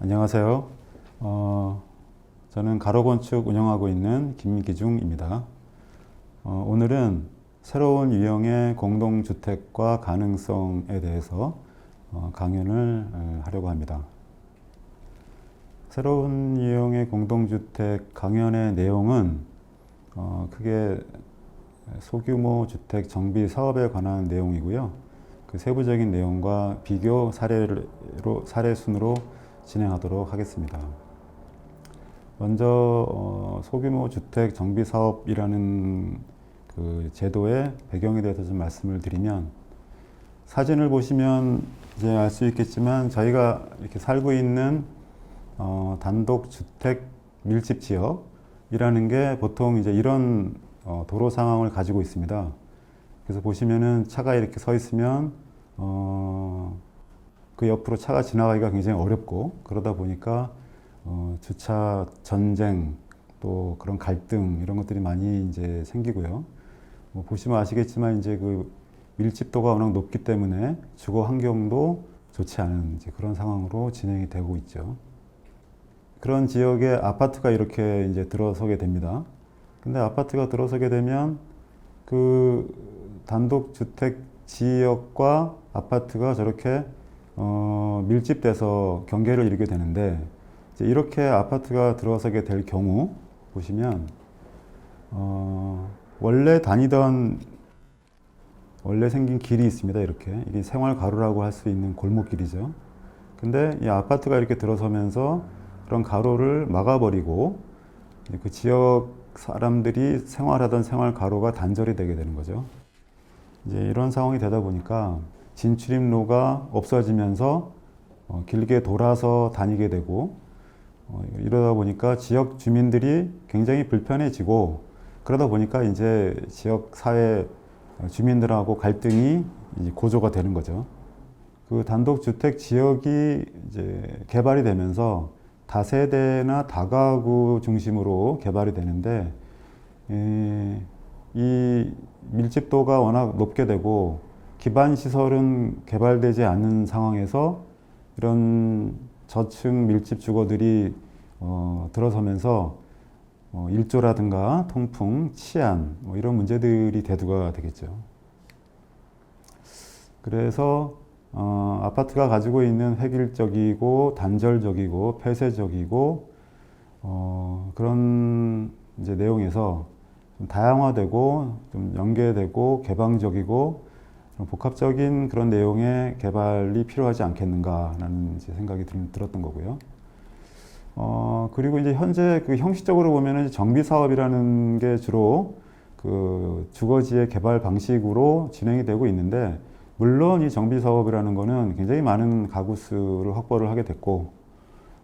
안녕하세요. 저는 가로건축 운영하고 있는 김기중입니다. 오늘은 새로운 유형의 공동주택과 가능성에 대해서 강연을 하려고 합니다. 새로운 유형의 공동주택 강연의 내용은 크게 소규모 주택 정비 사업에 관한 내용이고요. 그 세부적인 내용과 비교 사례 순으로 진행하도록 하겠습니다. 먼저 소규모 주택 정비 사업이라는 그 제도의 배경에 대해서 좀 말씀을 드리면, 사진을 보시면 이제 알 수 있겠지만 저희가 이렇게 살고 있는 단독 주택 밀집 지역이라는 게 보통 이제 이런 도로 상황을 가지고 있습니다. 그래서 보시면은 차가 이렇게 서 있으면 그 옆으로 차가 지나가기가 굉장히 어렵고, 그러다 보니까 주차 전쟁, 또 그런 갈등 이런 것들이 많이 이제 생기고요. 보시면 아시겠지만 이제 그 밀집도가 워낙 높기 때문에 주거 환경도 좋지 않은 이제 그런 상황으로 진행이 되고 있죠. 그런 지역에 아파트가 이렇게 이제 들어서게 됩니다. 근데 아파트가 들어서게 되면 그 단독 주택 지역과 아파트가 저렇게 밀집돼서 경계를 이루게 되는데, 이제 이렇게 아파트가 들어서게 될 경우 보시면 원래 생긴 길이 있습니다. 이렇게 이게 생활 가로라고 할 수 있는 골목길이죠. 근데 이 아파트가 이렇게 들어서면서 그런 가로를 막아버리고 그 지역 사람들이 생활하던 생활 가로가 단절이 되게 되는 거죠. 이제 이런 상황이 되다 보니까 진출입로가 없어지면서 길게 돌아서 다니게 되고, 이러다 보니까 지역 주민들이 굉장히 불편해지고, 그러다 보니까 이제 지역 사회 주민들하고 갈등이 이제 고조가 되는 거죠. 그 단독주택 지역이 이제 개발이 되면서 다세대나 다가구 중심으로 개발이 되는데, 이 밀집도가 워낙 높게 되고 기반 시설은 개발되지 않는 상황에서 이런 저층 밀집 주거들이 들어서면서 일조라든가 통풍, 치안 이런 문제들이 대두가 되겠죠. 그래서 아파트가 가지고 있는 획일적이고 단절적이고 폐쇄적이고 그런 이제 내용에서 좀 다양화되고 좀 연계되고 개방적이고 좀 복합적인 그런 내용의 개발이 필요하지 않겠는가라는 이제 생각이 들었던 거고요. 그리고 이제 현재 그 형식적으로 보면은 정비 사업이라는 게 주로 그 주거지의 개발 방식으로 진행이 되고 있는데, 물론 이 정비 사업이라는 거는 굉장히 많은 가구 수를 확보를 하게 됐고,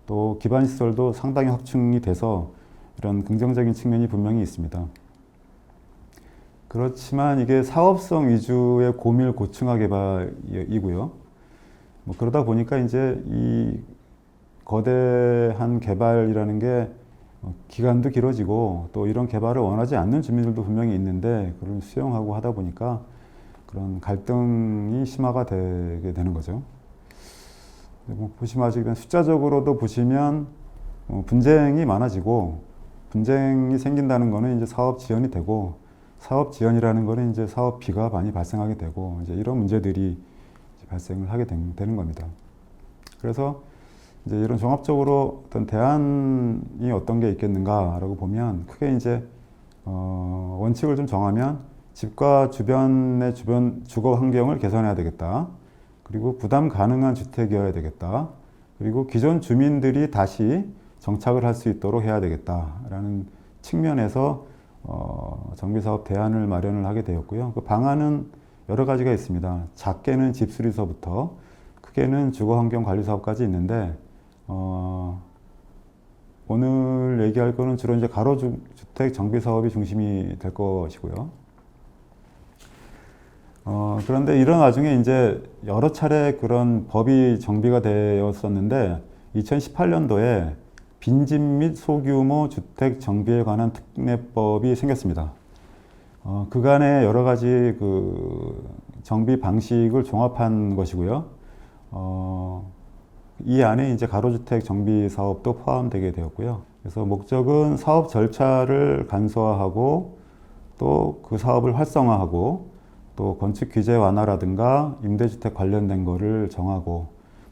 또 기반 시설도 상당히 확충이 돼서 이런 긍정적인 측면이 분명히 있습니다. 그렇지만 이게 사업성 위주의 고밀 고층화 개발이고요. 그러다 보니까 이제 이 거대한 개발이라는 게 기간도 길어지고, 또 이런 개발을 원하지 않는 주민들도 분명히 있는데 그걸 수용하고 하다 보니까 그런 갈등이 심화가 되게 되는 거죠. 보시면 아직 숫자적으로도 보시면 분쟁이 많아지고, 분쟁이 생긴다는 거는 이제 사업 지연이 되고, 사업 지연이라는 거는 이제 사업비가 많이 발생하게 되고, 이제 이런 문제들이 이제 발생을 하게 되는 겁니다. 그래서 이제 이런 종합적으로 어떤 대안이 어떤 게 있겠는가라고 보면, 크게 이제 원칙을 좀 정하면 집과 주변의 주거 환경을 개선해야 되겠다. 그리고 부담 가능한 주택이어야 되겠다. 그리고 기존 주민들이 다시 정착을 할 수 있도록 해야 되겠다라는 측면에서 정비사업 대안을 마련을 하게 되었고요. 그 방안은 여러 가지가 있습니다. 작게는 집수리서부터 크게는 주거환경관리사업까지 있는데, 오늘 얘기할 거는 주로 이제 가로주택 정비사업이 중심이 될 것이고요. 그런데 이런 와중에 이제 여러 차례 그런 법이 정비가 되었었는데, 2018년도에 빈집 및 소규모 주택 정비에 관한 특례법이 생겼습니다. 그간의 여러 가지 그 정비 방식을 종합한 것이고요. 이 안에 이제 가로주택 정비 사업도 포함되게 되었고요. 그래서 목적은 사업 절차를 간소화하고 또 그 사업을 활성화하고 또 건축 규제 완화라든가 임대주택 관련된 거를 정하고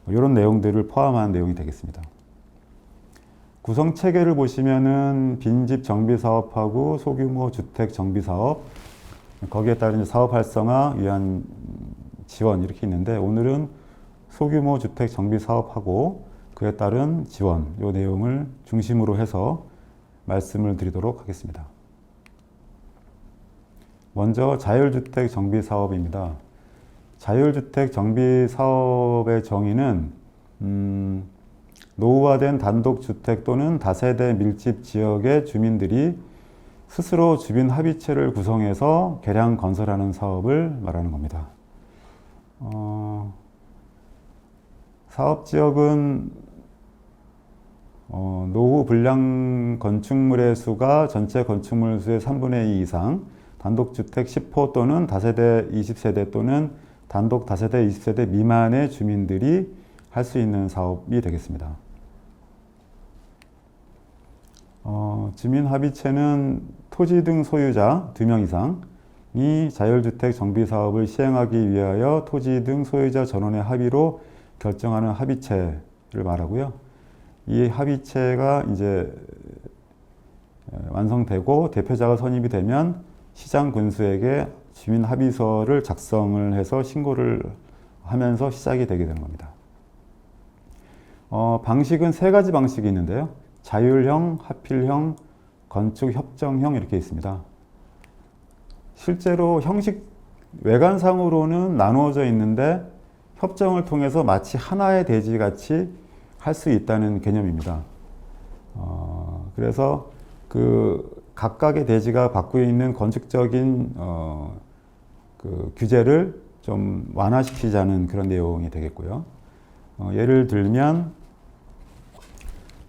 이런 내용들을 포함한 내용이 되겠습니다. 구성 체계를 보시면은 빈집 정비 사업하고 소규모 주택 정비 사업, 거기에 따른 사업 활성화 위한 지원 이렇게 있는데, 오늘은 소규모 주택 정비 사업하고 그에 따른 지원 이 내용을 중심으로 해서 말씀을 드리도록 하겠습니다. 먼저 자율주택 정비 사업입니다. 자율주택 정비 사업의 정의는 노후화된 단독주택 또는 다세대 밀집 지역의 주민들이 스스로 주민 합의체를 구성해서 개량 건설하는 사업을 말하는 겁니다. 사업지역은 노후 불량 건축물의 수가 전체 건축물 수의 3분의 2 이상, 단독주택 10호 또는 다세대 20세대 또는 단독 다세대 20세대 미만의 주민들이 할 수 있는 사업이 되겠습니다. 주민 합의체는 토지 등 소유자 2명 이상이 자율주택 정비 사업을 시행하기 위하여 토지 등 소유자 전원의 합의로 결정하는 합의체를 말하고요. 이 합의체가 이제 완성되고 대표자가 선임이 되면 시장 군수에게 주민 합의서를 작성을 해서 신고를 하면서 시작이 되게 되는 겁니다. 방식은 3가지 방식이 있는데요. 자율형, 하필형, 건축협정형 이렇게 있습니다. 실제로 형식 외관상으로는 나누어져 있는데 협정을 통해서 마치 하나의 대지 같이 할 수 있다는 개념입니다. 그래서 그 각각의 대지가 갖고 있는 건축적인 그 규제를 좀 완화시키자는 그런 내용이 되겠고요. 예를 들면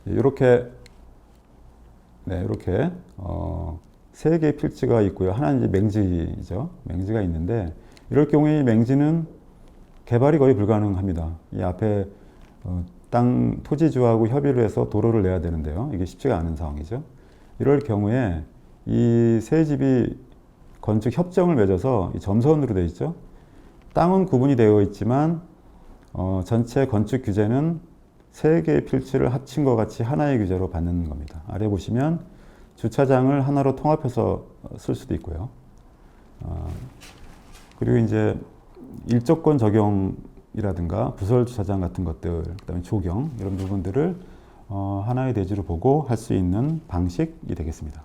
이렇게 이렇게 3개의 필지가 있고요. 하나는 이제 맹지죠. 맹지가 있는데 이럴 경우에 맹지는 개발이 거의 불가능합니다. 이 앞에 땅 토지주하고 협의를 해서 도로를 내야 되는데요. 이게 쉽지가 않은 상황이죠. 이럴 경우에 이 세 집이 건축 협정을 맺어서 이 점선으로 되어 있죠. 땅은 구분이 되어 있지만 전체 건축 규제는 3개의 필지를 합친 것 같이 하나의 규제로 받는 겁니다. 아래 보시면 주차장을 하나로 통합해서 쓸 수도 있고요. 그리고 이제 일조권 적용이라든가 부설 주차장 같은 것들, 그다음에 조경 이런 부분들을 하나의 대지로 보고 할 수 있는 방식이 되겠습니다.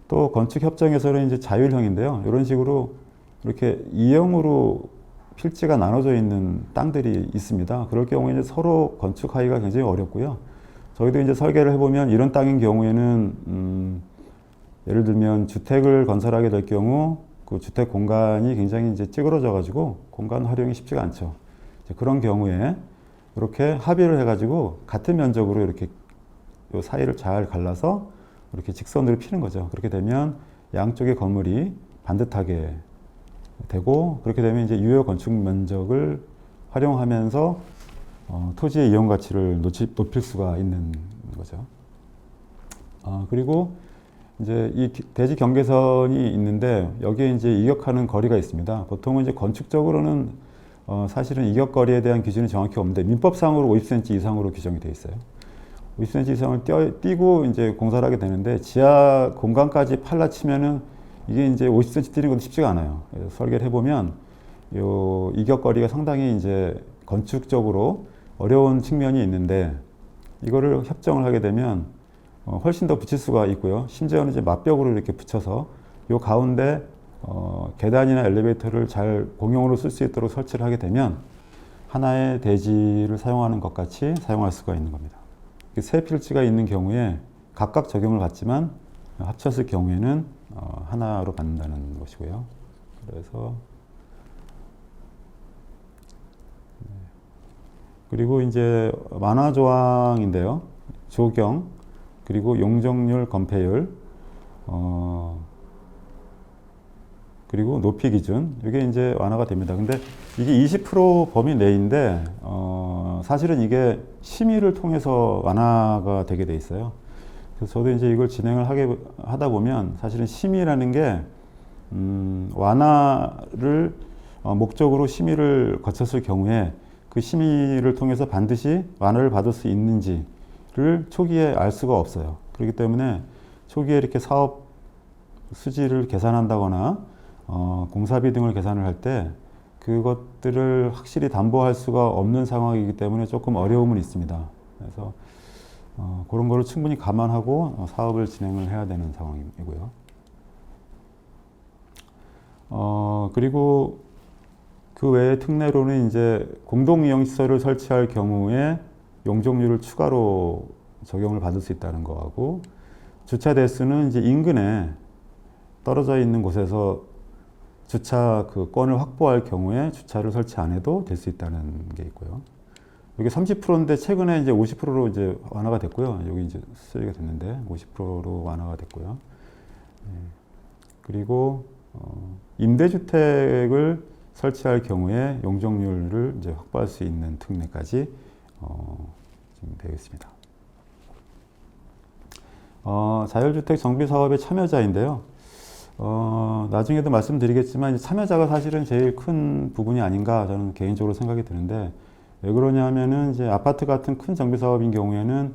또 건축 협정에서는 이제 자율형인데요. 이런 식으로 이렇게 이형으로 필지가 나눠져 있는 땅들이 있습니다. 그럴 경우에 이제 서로 건축하기가 굉장히 어렵고요. 저희도 이제 설계를 해보면 이런 땅인 경우에는 예를 들면 주택을 건설하게 될 경우 그 주택 공간이 굉장히 이제 찌그러져 가지고 공간 활용이 쉽지가 않죠. 그런 경우에 이렇게 합의를 해가지고 같은 면적으로 이렇게 요 사이를 잘 갈라서 이렇게 직선으로 피는 거죠. 그렇게 되면 양쪽의 건물이 반듯하게 되고, 그렇게 되면 이제 유효 건축 면적을 활용하면서 토지의 이용 가치를 높일 수가 있는 거죠. 그리고 이제 이 대지 경계선이 있는데 여기에 이제 이격하는 거리가 있습니다. 보통은 이제 건축적으로는 사실은 이격거리에 대한 기준이 정확히 없는데 민법상으로 50cm 이상으로 규정이 되어 있어요. 50cm 이상을 띄고 이제 공사를 하게 되는데 지하 공간까지 팔라치면은 이게 이제 50cm 뛰는 것도 쉽지가 않아요. 그래서 설계를 해보면 요 이격거리가 상당히 이제 건축적으로 어려운 측면이 있는데 이거를 협정을 하게 되면 훨씬 더 붙일 수가 있고요. 심지어는 이제 맞벽으로 이렇게 붙여서 요 가운데 계단이나 엘리베이터를 잘 공용으로 쓸 수 있도록 설치를 하게 되면 하나의 대지를 사용하는 것 같이 사용할 수가 있는 겁니다. 세 필지가 있는 경우에 각각 적용을 받지만 합쳤을 경우에는 하나로 받는다는 것이고요. 그래서 그리고 이제 완화 조항인데요. 조경 그리고 용적률 건폐율 그리고 높이 기준, 이게 이제 완화가 됩니다. 근데 이게 20% 범위 내인데, 사실은 이게 심의를 통해서 완화가 되게 돼 있어요. 그래서 저도 이제 이걸 진행을 하다 보면 사실은 심의라는 게, 완화를 목적으로 심의를 거쳤을 경우에 그 심의를 통해서 반드시 완화를 받을 수 있는지를 초기에 알 수가 없어요. 그렇기 때문에 초기에 이렇게 사업 수지를 계산한다거나 공사비 등을 계산을 할 때 그것들을 확실히 담보할 수가 없는 상황이기 때문에 조금 어려움은 있습니다. 그래서 그런 거를 충분히 감안하고 사업을 진행을 해야 되는 상황이고요. 그리고 그 외에 특례로는 이제 공동이용시설을 설치할 경우에 용적률을 추가로 적용을 받을 수 있다는 거하고, 주차 대수는 이제 인근에 떨어져 있는 곳에서 주차 그 건을 확보할 경우에 주차를 설치 안 해도 될 수 있다는 게 있고요. 이게 30%인데 최근에 이제 50%로 이제 완화가 됐고요. 여기 이제 수리가 됐는데 50%로 완화가 됐고요. 그리고 임대주택을 설치할 경우에 용적률을 이제 확보할 수 있는 특례까지 지금 되어 있습니다. 자율주택 정비 사업의 참여자인데요. 나중에도 말씀드리겠지만 참여자가 사실은 제일 큰 부분이 아닌가 저는 개인적으로 생각이 드는데, 왜 그러냐 하면은 이제 아파트 같은 큰 정비 사업인 경우에는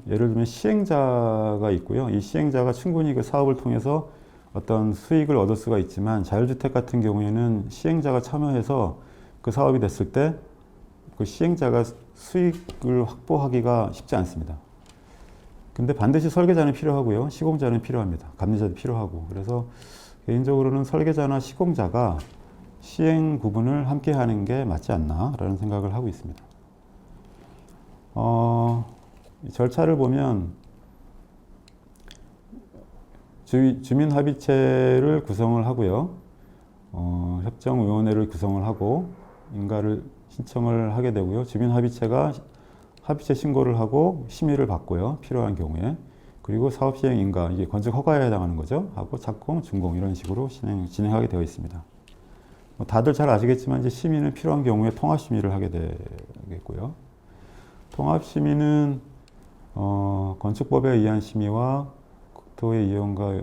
예를 들면 시행자가 있고요. 이 시행자가 충분히 그 사업을 통해서 어떤 수익을 얻을 수가 있지만, 자율주택 같은 경우에는 시행자가 참여해서 그 사업이 됐을 때 그 시행자가 수익을 확보하기가 쉽지 않습니다. 근데 반드시 설계자는 필요하고요. 시공자는 필요합니다. 감리자도 필요하고. 그래서 개인적으로는 설계자나 시공자가 시행 부분을 함께 하는 게 맞지 않나라는 생각을 하고 있습니다. 절차를 보면 주민합의체를 구성을 하고요. 협정위원회를 구성을 하고 인가를 신청을 하게 되고요. 주민합의체가 합의체 신고를 하고 심의를 받고요. 필요한 경우에. 그리고 사업시행 인가, 이게 건축 허가에 해당하는 거죠. 하고 착공, 준공 이런 식으로 진행하게 되어 있습니다. 다들 잘 아시겠지만 이제 심의는 필요한 경우에 통합심의를 하게 되겠고요. 통합심의는 건축법에 의한 심의와 국토의 이용과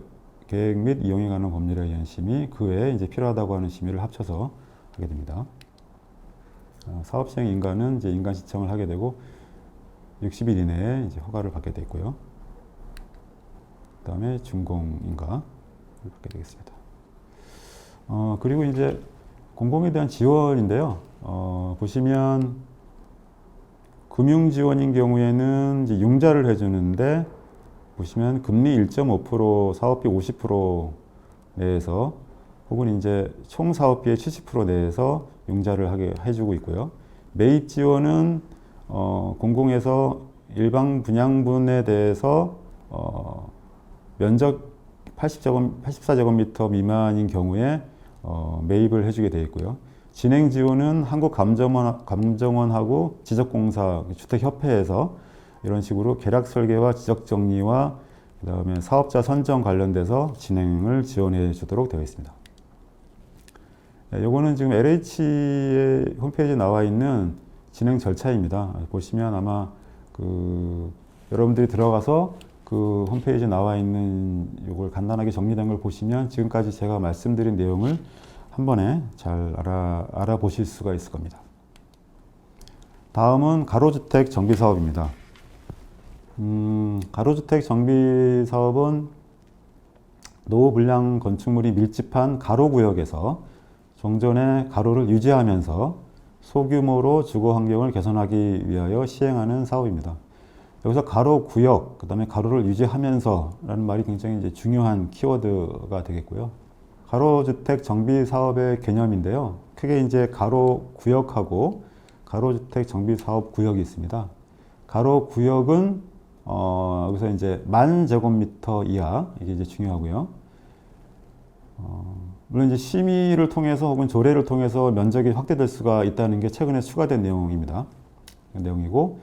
계획 및 이용에 관한 법률에 의한 심의, 그 외에 이제 필요하다고 하는 심의를 합쳐서 하게 됩니다. 사업시행 인가는 이제 인가 신청을 하게 되고 60일 이내에 이제 허가를 받게 돼 있고요. 그다음에 준공 인가를 받게 되겠습니다. 그리고 이제 공공에 대한 지원인데요. 보시면 금융 지원인 경우에는 이제 융자를 해주는데, 보시면 금리 1.5%, 사업비 50% 내에서, 혹은 이제 총 사업비의 70% 내에서 융자를 하게 해주고 있고요. 매입 지원은 공공에서 일반 분양분에 대해서 면적 84제곱미터 미만인 경우에 매입을 해주게 되어 있고요. 진행 지원은 한국감정원하고 지적공사, 주택협회에서 이런 식으로 계략 설계와 지적 정리와 그다음에 사업자 선정 관련돼서 진행을 지원해 주도록 되어 있습니다. 요거는 지금 LH의 홈페이지에 나와 있는 진행 절차입니다. 보시면 아마 여러분들이 들어가서 그 홈페이지에 나와 있는 요걸 간단하게 정리된 걸 보시면 지금까지 제가 말씀드린 내용을 한 번에 잘 알아보실 수가 있을 겁니다. 다음은 가로주택 정비 사업입니다. 가로주택 정비 사업은 노후불량 건축물이 밀집한 가로구역에서 종전의 가로를 유지하면서 소규모로 주거 환경을 개선하기 위하여 시행하는 사업입니다. 여기서 가로구역, 그 다음에 가로를 유지하면서 라는 말이 굉장히 이제 중요한 키워드가 되겠고요. 가로주택 정비 사업의 개념인데요. 크게 이제 가로구역하고 가로주택 정비 사업 구역이 있습니다. 가로구역은 여기서 이제 10,000제곱미터 이하, 이게 이제 중요하고요. 물론 이제 심의를 통해서 혹은 조례를 통해서 면적이 확대될 수가 있다는 게 최근에 추가된 내용입니다. 내용이고,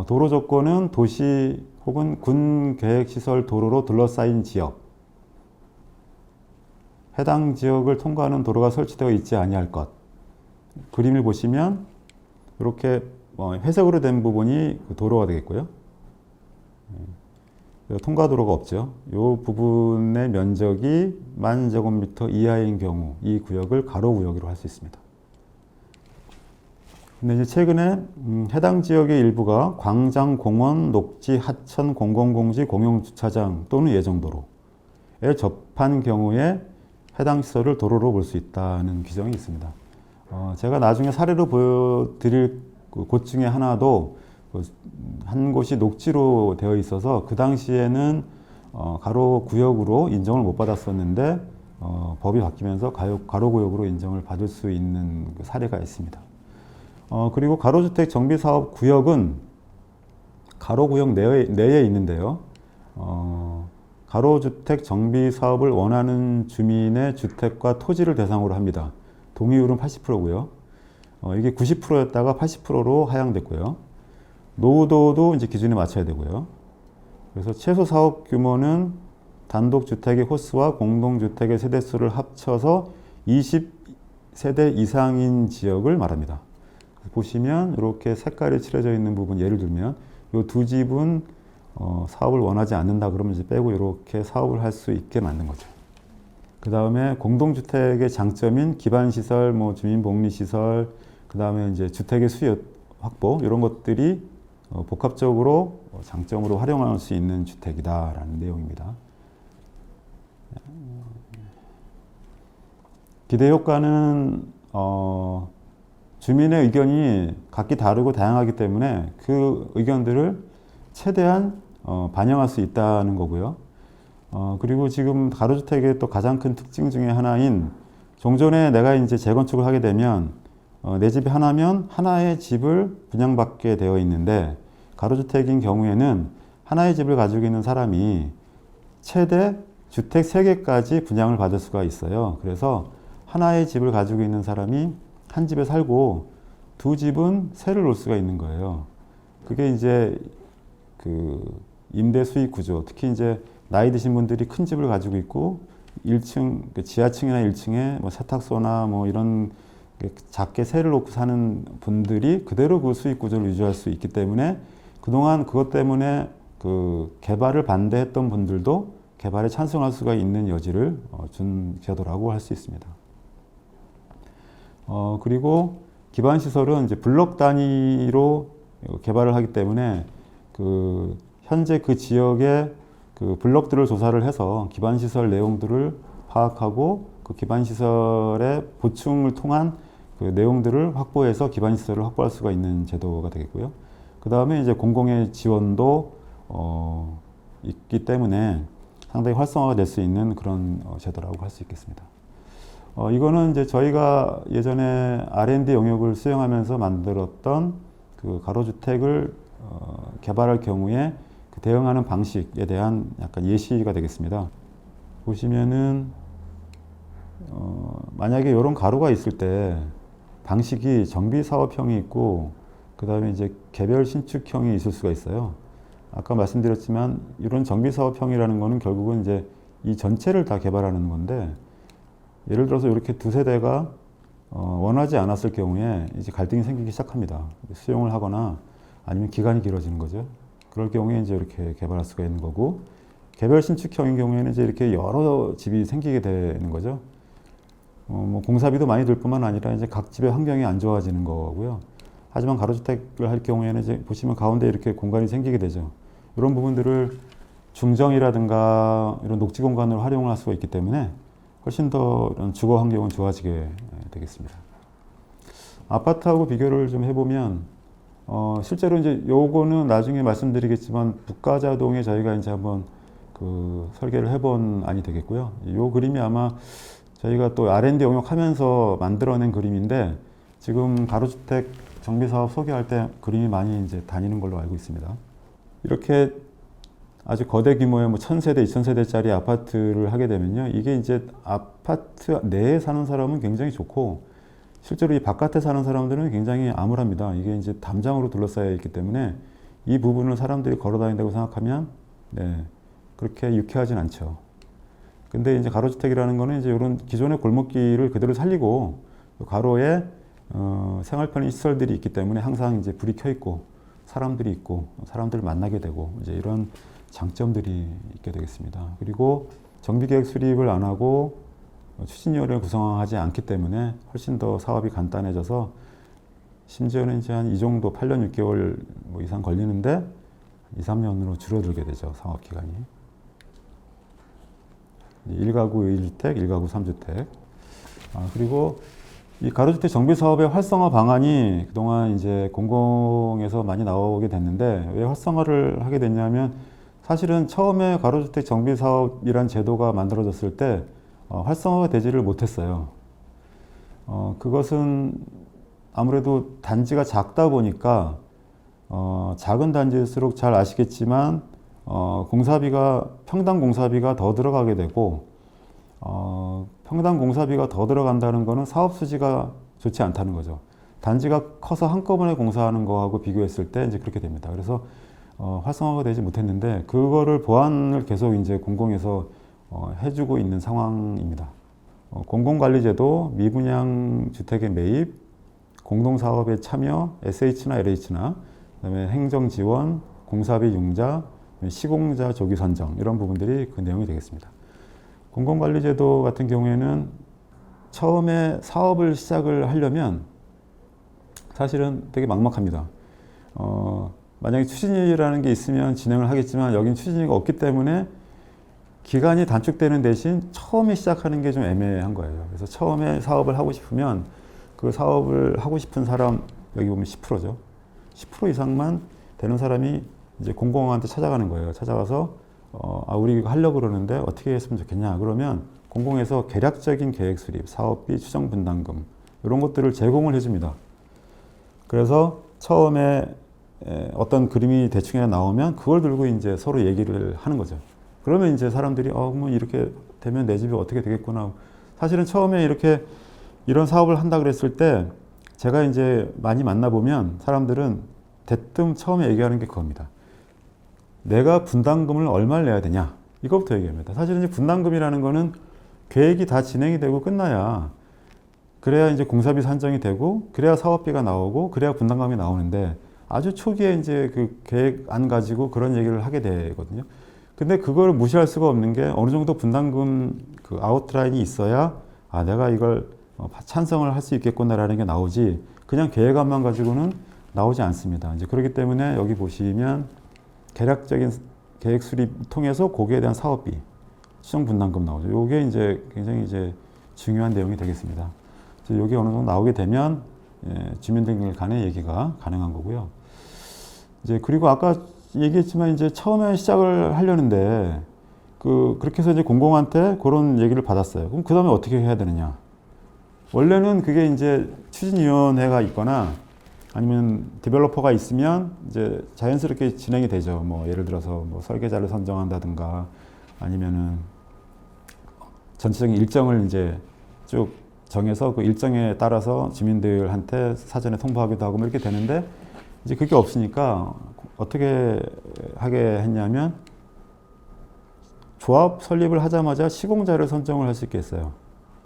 도로 조건은 도시 혹은 군 계획시설 도로로 둘러싸인 지역, 해당 지역을 통과하는 도로가 설치되어 있지 아니할 것. 그림을 보시면 이렇게 회색으로 된 부분이 그 도로가 되겠고요. 통과도로가 없죠. 이 부분의 면적이 10,000제곱미터 이하인 경우 이 구역을 가로구역으로 할 수 있습니다. 근데 이제 최근에 해당 지역의 일부가 광장, 공원, 녹지, 하천, 공공공지, 공용주차장 또는 예정도로에 접한 경우에 해당 시설을 도로로 볼 수 있다는 규정이 있습니다. 제가 나중에 사례로 보여드릴 곳 중에 하나도 한 곳이 녹지로 되어 있어서 그 당시에는 가로구역으로 인정을 못 받았었는데 법이 바뀌면서 가로구역으로 인정을 받을 수 있는 사례가 있습니다. 그리고 가로주택 정비사업 구역은 가로구역 내에 있는데요. 가로주택 정비사업을 원하는 주민의 주택과 토지를 대상으로 합니다. 동의율은 80%고요. 이게 90%였다가 80%로 하향됐고요. 노후도도 이제 기준에 맞춰야 되고요. 그래서 최소 사업 규모는 단독주택의 호수와 공동주택의 세대수를 합쳐서 20세대 이상인 지역을 말합니다. 보시면 이렇게 색깔이 칠해져 있는 부분, 예를 들면 이 두 집은 사업을 원하지 않는다 그러면 이제 빼고 이렇게 사업을 할 수 있게 만든 거죠. 그 다음에 공동주택의 장점인 기반시설, 주민복리시설, 그 다음에 이제 주택의 수요 확보 이런 것들이 복합적으로 장점으로 활용할 수 있는 주택이다라는 내용입니다. 기대 효과는 주민의 의견이 각기 다르고 다양하기 때문에 그 의견들을 최대한 반영할 수 있다는 거고요. 그리고 지금 가로주택의 또 가장 큰 특징 중에 하나인 종전에 내가 이제 재건축을 하게 되면 내 집이 하나면 하나의 집을 분양받게 되어 있는데 가로주택인 경우에는 하나의 집을 가지고 있는 사람이 최대 주택 3개까지 분양을 받을 수가 있어요. 그래서 하나의 집을 가지고 있는 사람이 한 집에 살고 두 집은 세를 놓을 수가 있는 거예요. 그게 이제 그 임대 수익 구조, 특히 이제 나이 드신 분들이 큰 집을 가지고 있고 1층, 지하층이나 1층에 세탁소나 이런 작게 세를 놓고 사는 분들이 그대로 그 수익 구조를 유지할 수 있기 때문에 그동안 그것 때문에 그 개발을 반대했던 분들도 개발에 찬성할 수가 있는 여지를 준 제도라고 할 수 있습니다. 그리고 기반시설은 이제 블록 단위로 개발을 하기 때문에 현재 그 지역의 그 블록들을 조사를 해서 기반시설 내용들을 파악하고 그 기반시설의 보충을 통한 그 내용들을 확보해서 기반시설을 확보할 수가 있는 제도가 되겠고요. 그 다음에 이제 공공의 지원도 있기 때문에 상당히 활성화가 될 수 있는 그런 제도라고 할 수 있겠습니다. 이거는 이제 저희가 예전에 R&D 영역을 수행하면서 만들었던 그 가로주택을 개발할 경우에 그 대응하는 방식에 대한 약간 예시가 되겠습니다. 보시면은 만약에 이런 가로가 있을 때 방식이 정비사업형이 있고 그 다음에 이제 개별 신축형이 있을 수가 있어요. 아까 말씀드렸지만 이런 정비사업형이라는 거는 결국은 이제 이 전체를 다 개발하는 건데 예를 들어서 이렇게 두 세대가 원하지 않았을 경우에 이제 갈등이 생기기 시작합니다. 수용을 하거나 아니면 기간이 길어지는 거죠. 그럴 경우에 이제 이렇게 개발할 수가 있는 거고 개별 신축형인 경우에는 이제 이렇게 여러 집이 생기게 되는 거죠. 공사비도 많이 들 뿐만 아니라 이제 각 집의 환경이 안 좋아지는 거고요. 하지만 가로주택을 할 경우에는 이제 보시면 가운데 이렇게 공간이 생기게 되죠. 이런 부분들을 중정이라든가 이런 녹지 공간으로 활용을 할 수가 있기 때문에 훨씬 더 이런 주거 환경은 좋아지게 되겠습니다. 아파트하고 비교를 좀 해보면 실제로 이제 요거는 나중에 말씀드리겠지만 북가자동에 저희가 이제 한번 그 설계를 해본 안이 되겠고요. 요 그림이 아마 저희가 또 R&D 영역하면서 만들어낸 그림인데 지금 가로주택 정비사업 소개할 때 그림이 많이 이제 다니는 걸로 알고 있습니다. 이렇게 아주 거대 규모의 1000세대, 2000세대짜리 아파트를 하게 되면요. 이게 이제 아파트 내에 사는 사람은 굉장히 좋고 실제로 이 바깥에 사는 사람들은 굉장히 암울합니다. 이게 이제 담장으로 둘러싸여 있기 때문에 이 부분을 사람들이 걸어 다닌다고 생각하면 그렇게 유쾌하진 않죠. 근데 이제 가로주택이라는 거는 이제 이런 기존의 골목길을 그대로 살리고 가로에 생활 편의 시설들이 있기 때문에 항상 이제 불이 켜 있고 사람들이 있고 사람들을 만나게 되고 이제 이런 장점들이 있게 되겠습니다. 그리고 정비계획 수립을 안 하고 추진위원회를 구성하지 않기 때문에 훨씬 더 사업이 간단해져서 심지어는 이제 한 이 정도 8년 6개월 뭐 이상 걸리는데 2, 3년으로 줄어들게 되죠. 사업 기간이. 1가구 1주택, 1가구 3주택. 그리고 이 가로주택 정비 사업의 활성화 방안이 그동안 이제 공공에서 많이 나오게 됐는데 왜 활성화를 하게 됐냐면 사실은 처음에 가로주택 정비 사업이란 제도가 만들어졌을 때 활성화가 되지를 못했어요. 그것은 아무래도 단지가 작다 보니까 작은 단지일수록 잘 아시겠지만 공사비가 평당 공사비가 더 들어가게 되고 평당 공사비가 더 들어간다는 것은 사업 수지가 좋지 않다는 거죠. 단지가 커서 한꺼번에 공사하는 거하고 비교했을 때 이제 그렇게 됩니다. 그래서 활성화가 되지 못했는데 그거를 보완을 계속 이제 공공에서 해주고 있는 상황입니다. 공공관리제도, 미분양 주택의 매입, 공동사업에 참여, SH나 LH나, 그다음에 행정지원, 공사비 융자, 시공자 조기 선정 이런 부분들이 그 내용이 되겠습니다. 공공관리제도 같은 경우에는 처음에 사업을 시작을 하려면 사실은 되게 막막합니다. 만약에 추진위라는 게 있으면 진행을 하겠지만 여긴 추진위가 없기 때문에 기간이 단축되는 대신 처음에 시작하는 게 좀 애매한 거예요. 그래서 처음에 사업을 하고 싶으면 그 사업을 하고 싶은 사람 여기 보면 10%죠. 10% 이상만 되는 사람이 이제 공공한테 찾아가는 거예요. 찾아가서 우리 이거 하려고 그러는데 어떻게 했으면 좋겠냐. 그러면 공공에서 계략적인 계획 수립, 사업비, 추정 분담금 이런 것들을 제공을 해줍니다. 그래서 처음에 어떤 그림이 대충 나오면 그걸 들고 이제 서로 얘기를 하는 거죠. 그러면 이제 사람들이 뭐 이렇게 되면 내 집이 어떻게 되겠구나. 사실은 처음에 이런 사업을 한다 그랬을 때 제가 이제 많이 만나보면 사람들은 대뜸 처음에 얘기하는 게 그겁니다. 내가 분담금을 얼마를 내야 되냐. 이것부터 얘기합니다. 사실 이제 분담금이라는 거는 계획이 다 진행이 되고 끝나야 그래야 이제 공사비 산정이 되고 그래야 사업비가 나오고 그래야 분담금이 나오는데 아주 초기에 이제 그 계획 안 가지고 그런 얘기를 하게 되거든요. 근데 그걸 무시할 수가 없는 게 어느 정도 분담금 그 아웃라인이 있어야 내가 이걸 찬성을 할 수 있겠구나라는 게 나오지 그냥 계획안만 가지고는 나오지 않습니다. 이제 그렇기 때문에 여기 보시면 계략적인 계획 수립 통해서 거기에 대한 사업비, 추정 분담금 나오죠. 요게 이제 굉장히 이제 중요한 내용이 되겠습니다. 여기 어느 정도 나오게 되면 주민들 간의 얘기가 가능한 거고요. 이제 그리고 아까 얘기했지만 이제 처음에 시작을 하려는데 그렇게 해서 이제 공공한테 그런 얘기를 받았어요. 그럼 그 다음에 어떻게 해야 되느냐? 원래는 그게 이제 추진위원회가 있거나 아니면 디벨로퍼가 있으면 이제 자연스럽게 진행이 되죠. 뭐 예를 들어서 뭐 설계자를 선정한다든가 아니면은 전체적인 일정을 이제 쭉 정해서 그 일정에 따라서 주민들한테 사전에 통보하기도 하고 뭐 이렇게 되는데 이제 그게 없으니까 어떻게 하게 했냐면 조합 설립을 하자마자 시공자를 선정을 할 수 있게 했어요.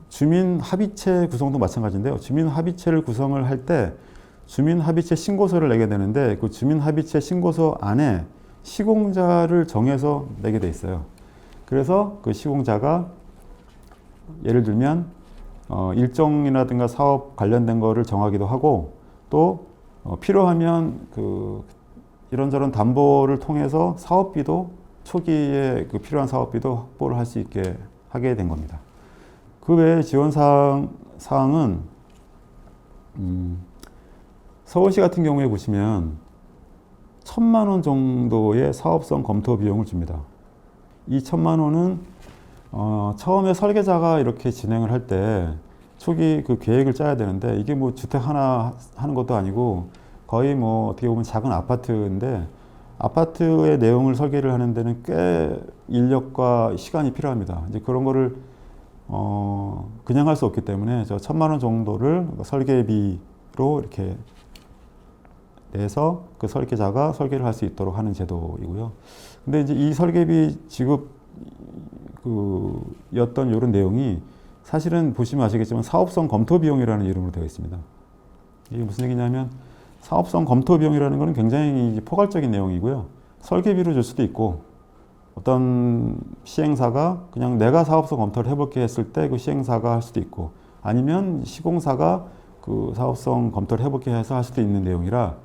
주민 합의체 구성도 마찬가지인데요. 주민 합의체를 구성을 할 때 주민 합의체 신고서를 내게 되는데 그 주민 합의체 신고서 안에 시공자를 정해서 내게 돼 있어요. 그래서 그 시공자가 예를 들면 일정이라든가 사업 관련된 거를 정하기도 하고 또 필요하면 그 이런저런 담보를 통해서 사업비도 초기에 그 필요한 사업비도 확보를 할 수 있게 하게 된 겁니다. 그 외에 지원 사항은 서울시 같은 경우에 보시면 1,000만 원 정도의 사업성 검토 비용을 줍니다. 이 1,000만 원은 처음에 설계자가 이렇게 진행을 할 때 초기 그 계획을 짜야 되는데 이게 뭐 주택 하나 하는 것도 아니고 거의 뭐 어떻게 보면 작은 아파트인데 아파트의 내용을 설계를 하는 데는 꽤 인력과 시간이 필요합니다. 이제 그런 거를 그냥 할 수 없기 때문에 저 1,000만 원 정도를 설계비로 이렇게 내서 그 설계자가 설계를 할 수 있도록 하는 제도이고요. 근데 이제 이 설계비 지급 였던 이런 내용이 사실은 보시면 아시겠지만 사업성 검토 비용이라는 이름으로 되어 있습니다. 이게 무슨 얘기냐면 사업성 검토 비용이라는 것은 굉장히 포괄적인 내용이고요. 설계비로 줄 수도 있고 어떤 시행사가 그냥 내가 사업성 검토를 해볼게 했을 때 그 시행사가 할 수도 있고 아니면 시공사가 그 사업성 검토를 해볼게 해서 할 수도 있는 내용이라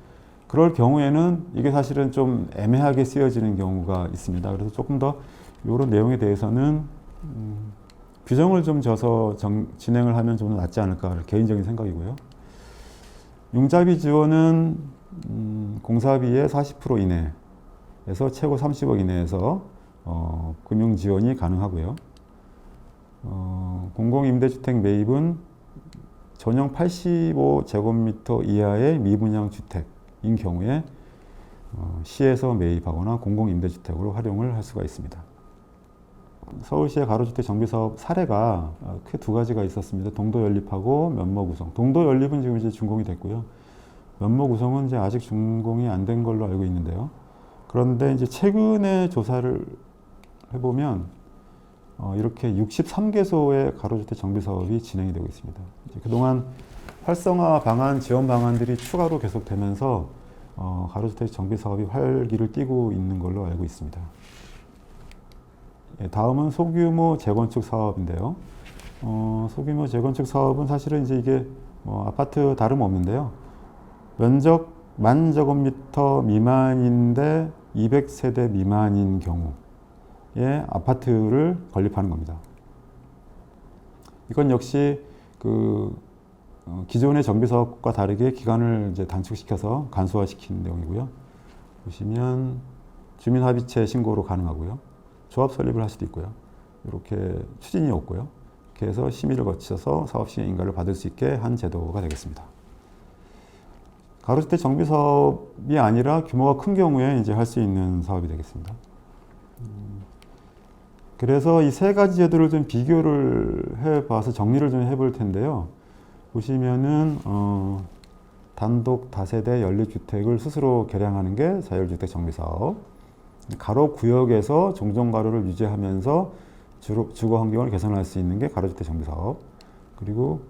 그럴 경우에는 이게 사실은 좀 애매하게 쓰여지는 경우가 있습니다. 그래서 조금 더 이런 내용에 대해서는 규정을 좀 져서 진행을 하면 좀 낫지 않을까 개인적인 생각이고요. 융자비 지원은 공사비의 40% 이내에서 최고 30억 이내에서 금융 지원이 가능하고요. 공공임대주택 매입은 전용 85제곱미터 이하의 미분양 주택인 경우에 시에서 매입하거나 공공임대주택으로 활용을 할 수가 있습니다. 서울시의 가로주택 정비사업 사례가 크게 두 가지가 있었습니다. 동도연립하고 면모구성. 동도연립은 지금 이제 준공이 됐고요. 면모구성은 이제 아직 준공이 안 된 걸로 알고 있는데요. 그런데 이제 최근에 조사를 해보면 이렇게 63개소의 가로주택 정비사업이 진행이 되고 있습니다. 이제 그동안 활성화 방안, 지원 방안들이 추가로 계속되면서 가로주택 정비사업이 활기를 띠고 있는 걸로 알고 있습니다. 다음은 소규모 재건축 사업인데요. 소규모 재건축 사업은 사실은 이제 이게 아파트 다름없는데요. 면적 10,000제곱미터 미만인데 200세대 미만인 경우에 아파트를 건립하는 겁니다. 이건 역시 기존의 정비 사업과 다르게 기간을 이제 단축시켜서 간소화시키는 내용이고요. 보시면 주민합의체 신고로 가능하고요. 조합 설립을 할 수도 있고요. 이렇게 추진이 없고요. 이렇게 해서 심의를 거쳐서 사업 시행 인가를 받을 수 있게 한 제도가 되겠습니다. 가로주택 정비 사업이 아니라 규모가 큰 경우에 이제 할 수 있는 사업이 되겠습니다. 그래서 이 세 가지 제도를 좀 비교를 해봐서 정리를 좀 해볼 텐데요. 보시면은 단독 다세대 연립주택을 스스로 개량하는 게 자율주택 정비 사업. 가로 구역에서 종전 가로를 유지하면서 주거 환경을 개선할 수 있는 게 가로주택 정비 사업. 그리고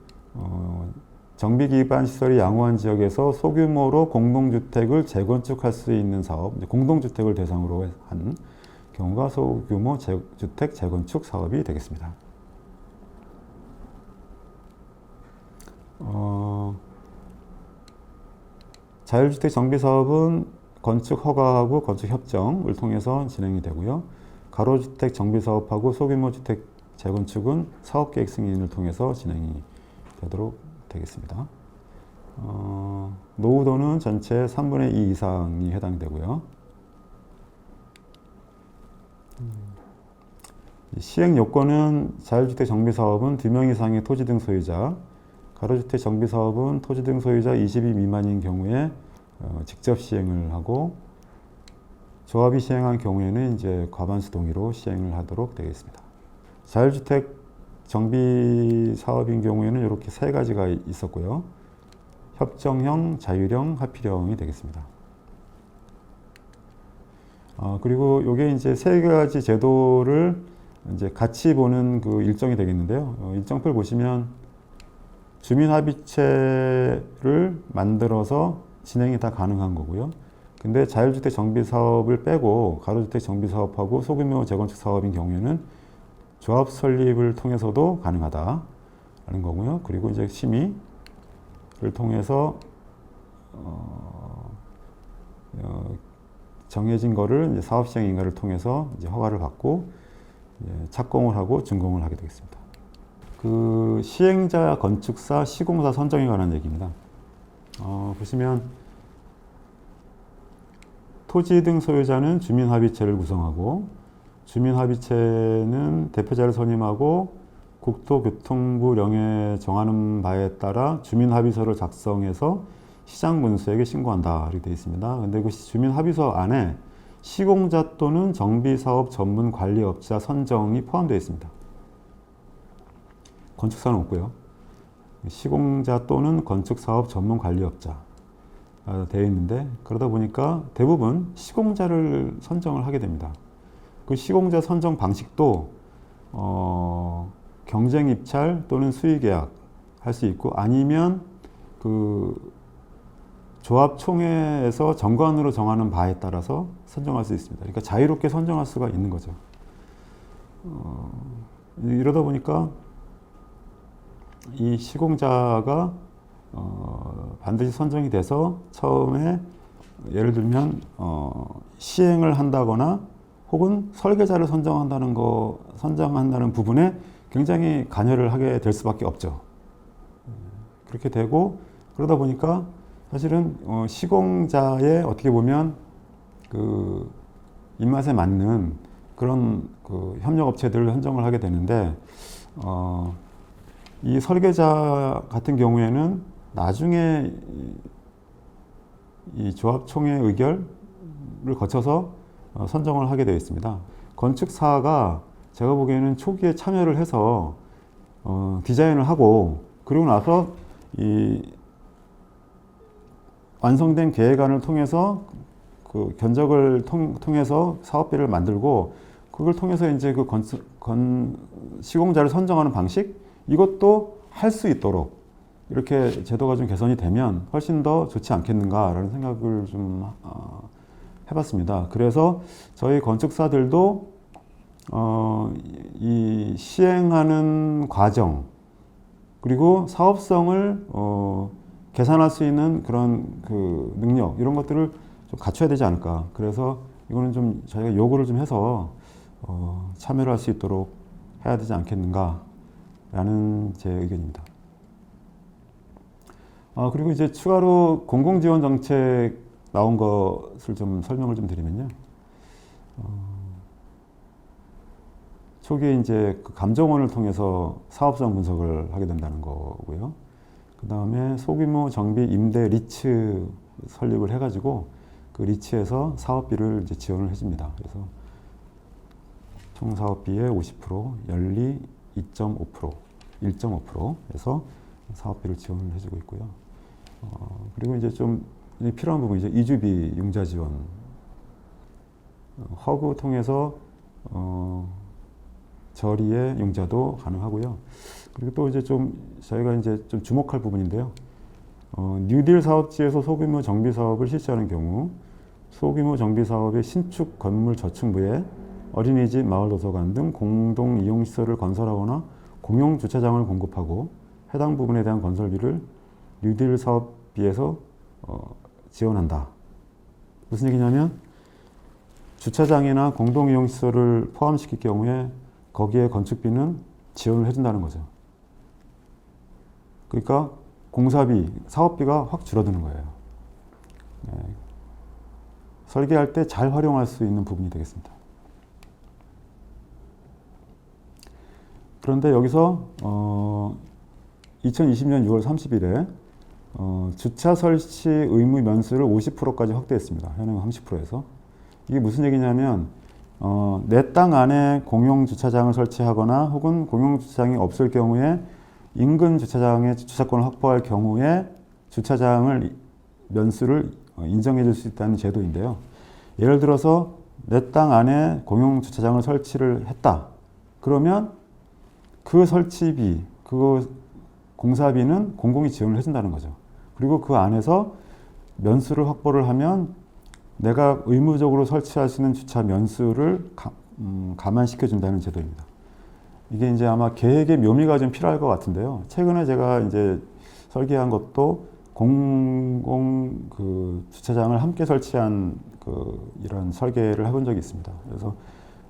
정비 기반 시설이 양호한 지역에서 소규모로 공동주택을 재건축할 수 있는 사업, 공동주택을 대상으로 한 경우가 소규모 주택 재건축 사업이 되겠습니다. 자율주택 정비 사업은 건축 허가하고 건축 협정을 통해서 진행이 되고요. 가로주택 정비 사업하고 소규모 주택 재건축은 사업계획 승인을 통해서 진행이 되도록 되겠습니다. 노후도는 전체 3분의 2 이상이 해당되고요. 시행 요건은 자율주택 정비 사업은 2명 이상의 토지 등 소유자, 가로주택 정비 사업은 토지 등 소유자 20인 미만인 경우에 직접 시행을 하고 조합이 시행한 경우에는 이제 과반수 동의로 시행을 하도록 되어 있습니다. 자율주택 정비 사업인 경우에는 이렇게 세 가지가 있었고요. 협정형, 자율형, 합의형이 되겠습니다. 그리고 이게 이제 세 가지 제도를 이제 같이 보는 그 일정이 되겠는데요. 일정표를 보시면 주민합의체를 만들어서 진행이 다 가능한 거고요. 근데 자율주택 정비 사업을 빼고 가로주택 정비 사업하고 소규모 재건축 사업인 경우에는 조합 설립을 통해서도 가능하다라는 거고요. 그리고 이제 심의를 통해서 정해진 거를 이제 사업 시행 인가를 통해서 이제 허가를 받고 착공을 하고 준공을 하게 되겠습니다. 그 시행자, 건축사, 시공사 선정에 관한 얘기입니다. 보시면 토지 등 소유자는 주민합의체를 구성하고 주민합의체는 대표자를 선임하고 국토교통부령에 정하는 바에 따라 주민합의서를 작성해서 시장군수에게 신고한다 이렇게 되어 있습니다. 근데 그 주민합의서 안에 시공자 또는 정비사업 전문관리업자 선정이 포함되어 있습니다. 건축사는 없고요. 시공자 또는 건축사업 전문관리업자 되어 있는데 그러다 보니까 대부분 시공자를 선정을 하게 됩니다. 그 시공자 선정 방식도 경쟁 입찰 또는 수의 계약 할 수 있고, 아니면 그 조합총회에서 정관으로 정하는 바에 따라서 선정할 수 있습니다. 그러니까 자유롭게 선정할 수가 있는 거죠. 이러다 보니까 이 시공자가 반드시 선정이 돼서 처음에 예를 들면 시행을 한다거나 혹은 설계자를 선정한다는 부분에 굉장히 관여를 하게 될 수밖에 없죠. 그렇게 되고, 그러다 보니까 사실은 시공자의 어떻게 보면 그 입맛에 맞는 그런 그 협력업체들을 선정을 하게 되는데, 이 설계자 같은 경우에는 나중에 이 조합총회 의결을 거쳐서 선정을 하게 되어 있습니다. 건축사가 제가 보기에는 초기에 참여를 해서 디자인을 하고, 그리고 나서 이 완성된 계획안을 통해서 그 견적을 통해서 사업비를 만들고, 그걸 통해서 이제 그 시공자를 선정하는 방식, 이것도 할 수 있도록 이렇게 제도가 좀 개선이 되면 훨씬 더 좋지 않겠는가라는 생각을 좀 해봤습니다. 그래서 저희 건축사들도 이 시행하는 과정, 그리고 사업성을 계산할 수 있는 그런 그 능력, 이런 것들을 좀 갖춰야 되지 않을까. 그래서 이거는 좀 저희가 요구를 좀 해서 참여를 할 수 있도록 해야 되지 않겠는가라는 제 의견입니다. 그리고 이제 추가로 공공지원 정책 나온 것을 좀 설명을 좀 드리면요. 초기에 이제 그 감정원을 통해서 사업성 분석을 하게 된다는 거고요. 그 다음에 소규모 정비 임대 리츠 설립을 해가지고 그 리츠에서 사업비를 이제 지원을 해줍니다. 그래서 총 사업비의 50%, 연리 2.5%, 1.5%에서 사업비를 지원을 해주고 있고요. 그리고 이제 좀 필요한 부분이죠. 이주비 융자 지원. 허그 통해서 저리의 융자도 가능하고요. 그리고 또 이제 좀 저희가 이제 좀 주목할 부분인데요. 뉴딜 사업지에서 소규모 정비 사업을 실시하는 경우 소규모 정비 사업의 신축 건물 저층부에 어린이집, 마을도서관 등 공동 이용 시설을 건설하거나 공용 주차장을 공급하고 해당 부분에 대한 건설비를 뉴딜 사업비에서 지원한다. 무슨 얘기냐면 주차장이나 공동 이용 시설을 포함시킬 경우에 거기에 건축비는 지원을 해준다는 거죠. 그러니까 공사비, 사업비가 확 줄어드는 거예요. 네. 설계할 때 잘 활용할 수 있는 부분이 되겠습니다. 그런데 여기서 2020년 6월 30일에 주차 설치 의무 면수를 50%까지 확대했습니다. 현행 30%에서. 이게 무슨 얘기냐면 내 땅 안에 공용 주차장을 설치하거나 혹은 공용 주차장이 없을 경우에 인근 주차장에 주차권을 확보할 경우에 주차장을 면수를 인정해 줄 수 있다는 제도인데요. 예를 들어서 내 땅 안에 공용 주차장을 설치를 했다. 그러면 그 설치비, 그 공사비는 공공이 지원을 해준다는 거죠. 그리고 그 안에서 면수를 확보를 하면 내가 의무적으로 설치할 수 있는 주차 면수를 감안시켜 준다는 제도입니다. 이게 이제 아마 계획의 묘미가 좀 필요할 것 같은데요. 최근에 제가 이제 설계한 것도 공공 그 주차장을 함께 설치한 이런 설계를 해본 적이 있습니다. 그래서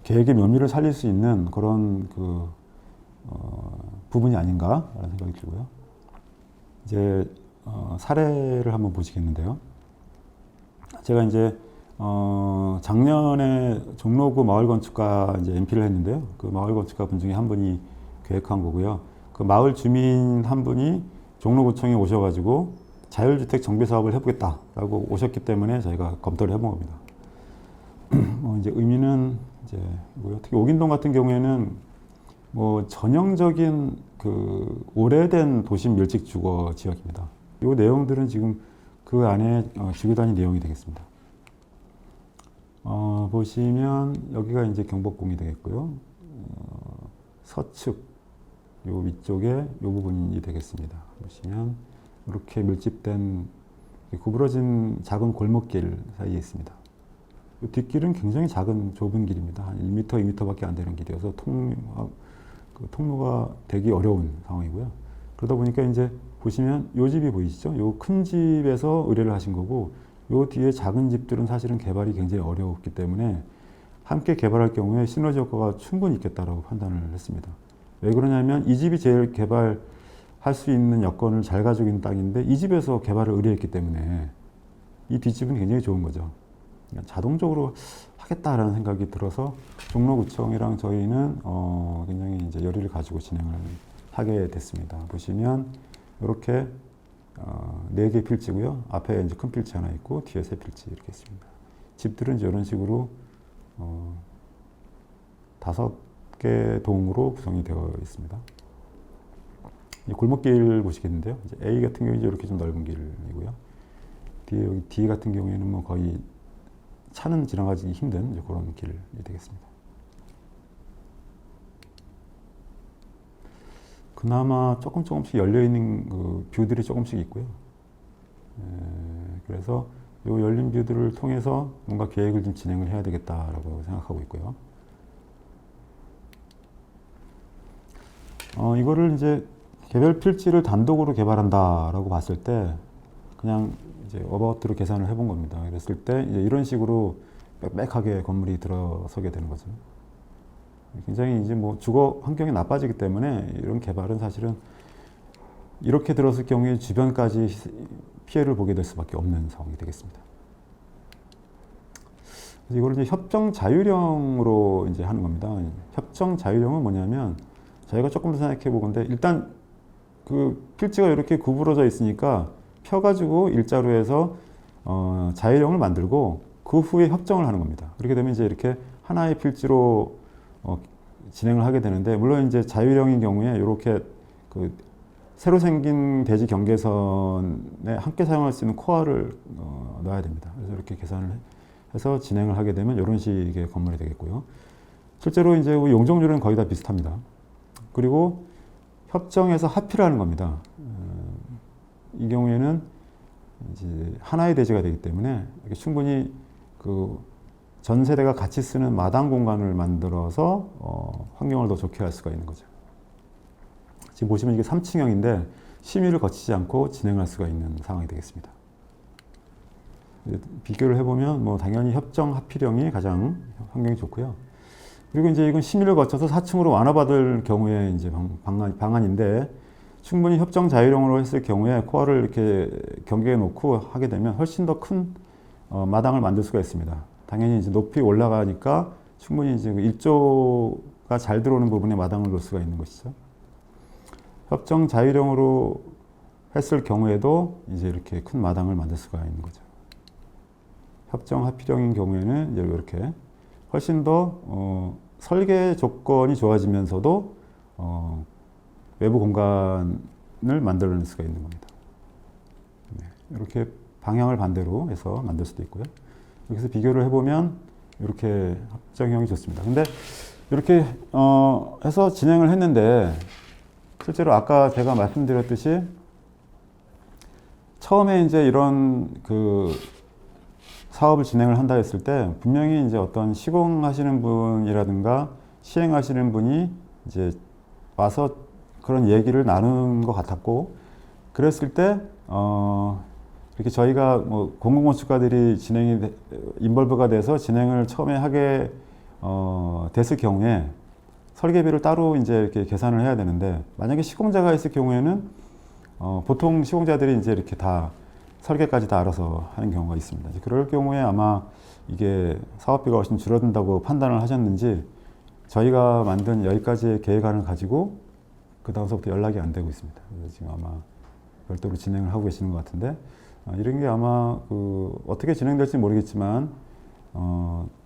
계획의 묘미를 살릴 수 있는 그런 부분이 아닌가라는 생각이 들고요. 이제 사례를 한번 보시겠는데요. 제가 이제 작년에 종로구 마을 건축가 이제 MP를 했는데요. 그 마을 건축가 분 중에 한 분이 계획한 거고요. 그 마을 주민 한 분이 종로구청에 오셔가지고 자율주택 정비 사업을 해보겠다라고 오셨기 때문에 저희가 검토를 해본 겁니다. 이제 의미는 이제 특히 옥인동 같은 경우에는 전형적인 그 오래된 도심 밀집 주거 지역입니다. 이 내용들은 지금 그 안에 주기단위 내용이 되겠습니다. 보시면 여기가 이제 경복궁이 되겠고요. 서측 요 위쪽에 요 부분이 되겠습니다. 보시면 이렇게 밀집된 구부러진 작은 골목길 사이에 있습니다. 이 뒷길은 굉장히 작은 좁은 길입니다. 한 1m, 2m밖에 안 되는 길이어서 통로가 되기 어려운 상황이고요. 그러다 보니까 이제 보시면 요 집이 보이시죠? 요 큰 집에서 의뢰를 하신 거고 요 뒤에 작은 집들은 사실은 개발이 굉장히 어려웠기 때문에 함께 개발할 경우에 시너지 효과가 충분히 있겠다라고 판단을 했습니다. 왜 그러냐면 이 집이 제일 개발할 수 있는 여건을 잘 가지고 있는 땅인데 이 집에서 개발을 의뢰했기 때문에 이 뒷집은 굉장히 좋은 거죠. 그러니까 자동적으로 하겠다라는 생각이 들어서 종로구청이랑 저희는 굉장히 이제 열의를 가지고 진행을 하게 됐습니다. 보시면 이렇게 4개 필지고요. 앞에 이제 큰 필지 하나 있고 뒤에 3필지 이렇게 있습니다. 집들은 이제 이런 식으로 5개 동으로 구성이 되어 있습니다. 이 골목길 보시겠는데요. 이제 A 같은 경우는 이렇게 좀 넓은 길이고요. 뒤에 여기 D 같은 경우에는 뭐 거의 차는 지나가기 힘든 이제 그런 길이 되겠습니다. 그나마 조금씩 열려있는 그 뷰들이 조금씩 있고요. 그래서 이 열린 뷰들을 통해서 뭔가 계획을 좀 진행을 해야 되겠다라고 생각하고 있고요. 이거를 이제 개별 필지를 단독으로 개발한다라고 봤을 때 그냥 이제 어바웃으로 계산을 해본 겁니다. 그랬을 때 이제 이런 식으로 빽빽하게 건물이 들어서게 되는 거죠. 굉장히 이제 뭐 주거 환경이 나빠지기 때문에 이런 개발은 사실은 이렇게 들었을 경우에 주변까지 피해를 보게 될 수밖에 없는 상황이 되겠습니다. 그래서 이걸 이제 협정 자율형으로 이제 하는 겁니다. 협정 자율형은 뭐냐면 저희가 조금 더 생각해 보건데 일단 그 필지가 이렇게 구부러져 있으니까 펴가지고 일자로 해서 자율형을 만들고 그 후에 협정을 하는 겁니다. 그렇게 되면 이제 이렇게 하나의 필지로 진행을 하게 되는데 물론 이제 자율형인 경우에 이렇게 그 새로 생긴 대지 경계선에 함께 사용할 수 있는 코어를 넣어야 됩니다. 그래서 이렇게 계산을 해서 진행을 하게 되면 이런 식의 건물이 되겠고요. 실제로 이제 용적률은 거의 다 비슷합니다. 그리고 협정에서 합의를 하는 겁니다. 이 경우에는 이제 하나의 대지가 되기 때문에 충분히 그 전 세대가 같이 쓰는 마당 공간을 만들어서 환경을 더 좋게 할 수가 있는 거죠. 지금 보시면 이게 3층형인데 심의를 거치지 않고 진행할 수가 있는 상황이 되겠습니다. 비교를 해보면 뭐 당연히 협정 합의령이 가장 환경이 좋고요. 그리고 이제 이건 심의를 거쳐서 4층으로 완화받을 경우에 이제 방안인데 충분히 협정 자율형으로 했을 경우에 코어를 이렇게 경계해 놓고 하게 되면 훨씬 더 큰 마당을 만들 수가 있습니다. 당연히 이제 높이 올라가니까 충분히 이제 일조가 잘 들어오는 부분에 마당을 놓을 수가 있는 것이죠. 협정 자율형으로 했을 경우에도 이제 이렇게 큰 마당을 만들 수가 있는 거죠. 협정 합의령인 경우에는 이제 이렇게 훨씬 더 설계 조건이 좋아지면서도 외부 공간을 만들어낼 수가 있는 겁니다. 네, 이렇게 방향을 반대로 해서 만들 수도 있고요. 여기서 비교를 해보면 이렇게 합정형이 좋습니다. 근데 이렇게 해서 진행을 했는데 실제로 아까 제가 말씀드렸듯이 처음에 이제 이런 그 사업을 진행을 한다 했을 때 분명히 이제 어떤 시공하시는 분이라든가 시행하시는 분이 이제 와서 그런 얘기를 나눈 것 같았고 그랬을 때 이렇게 저희가 뭐 공공건축가들이 인벌브가 돼서 진행을 처음에 하게 됐을 경우에 설계비를 따로 이제 이렇게 계산을 해야 되는데 만약에 시공자가 있을 경우에는 보통 시공자들이 이제 이렇게 다 설계까지 다 알아서 하는 경우가 있습니다. 그럴 경우에 아마 이게 사업비가 훨씬 줄어든다고 판단을 하셨는지 저희가 만든 여기까지의 계획안을 가지고 그 다음서부터 연락이 안 되고 있습니다. 그래서 지금 아마 별도로 진행을 하고 계시는 것 같은데 이런 게 아마 어떻게 진행될지 모르겠지만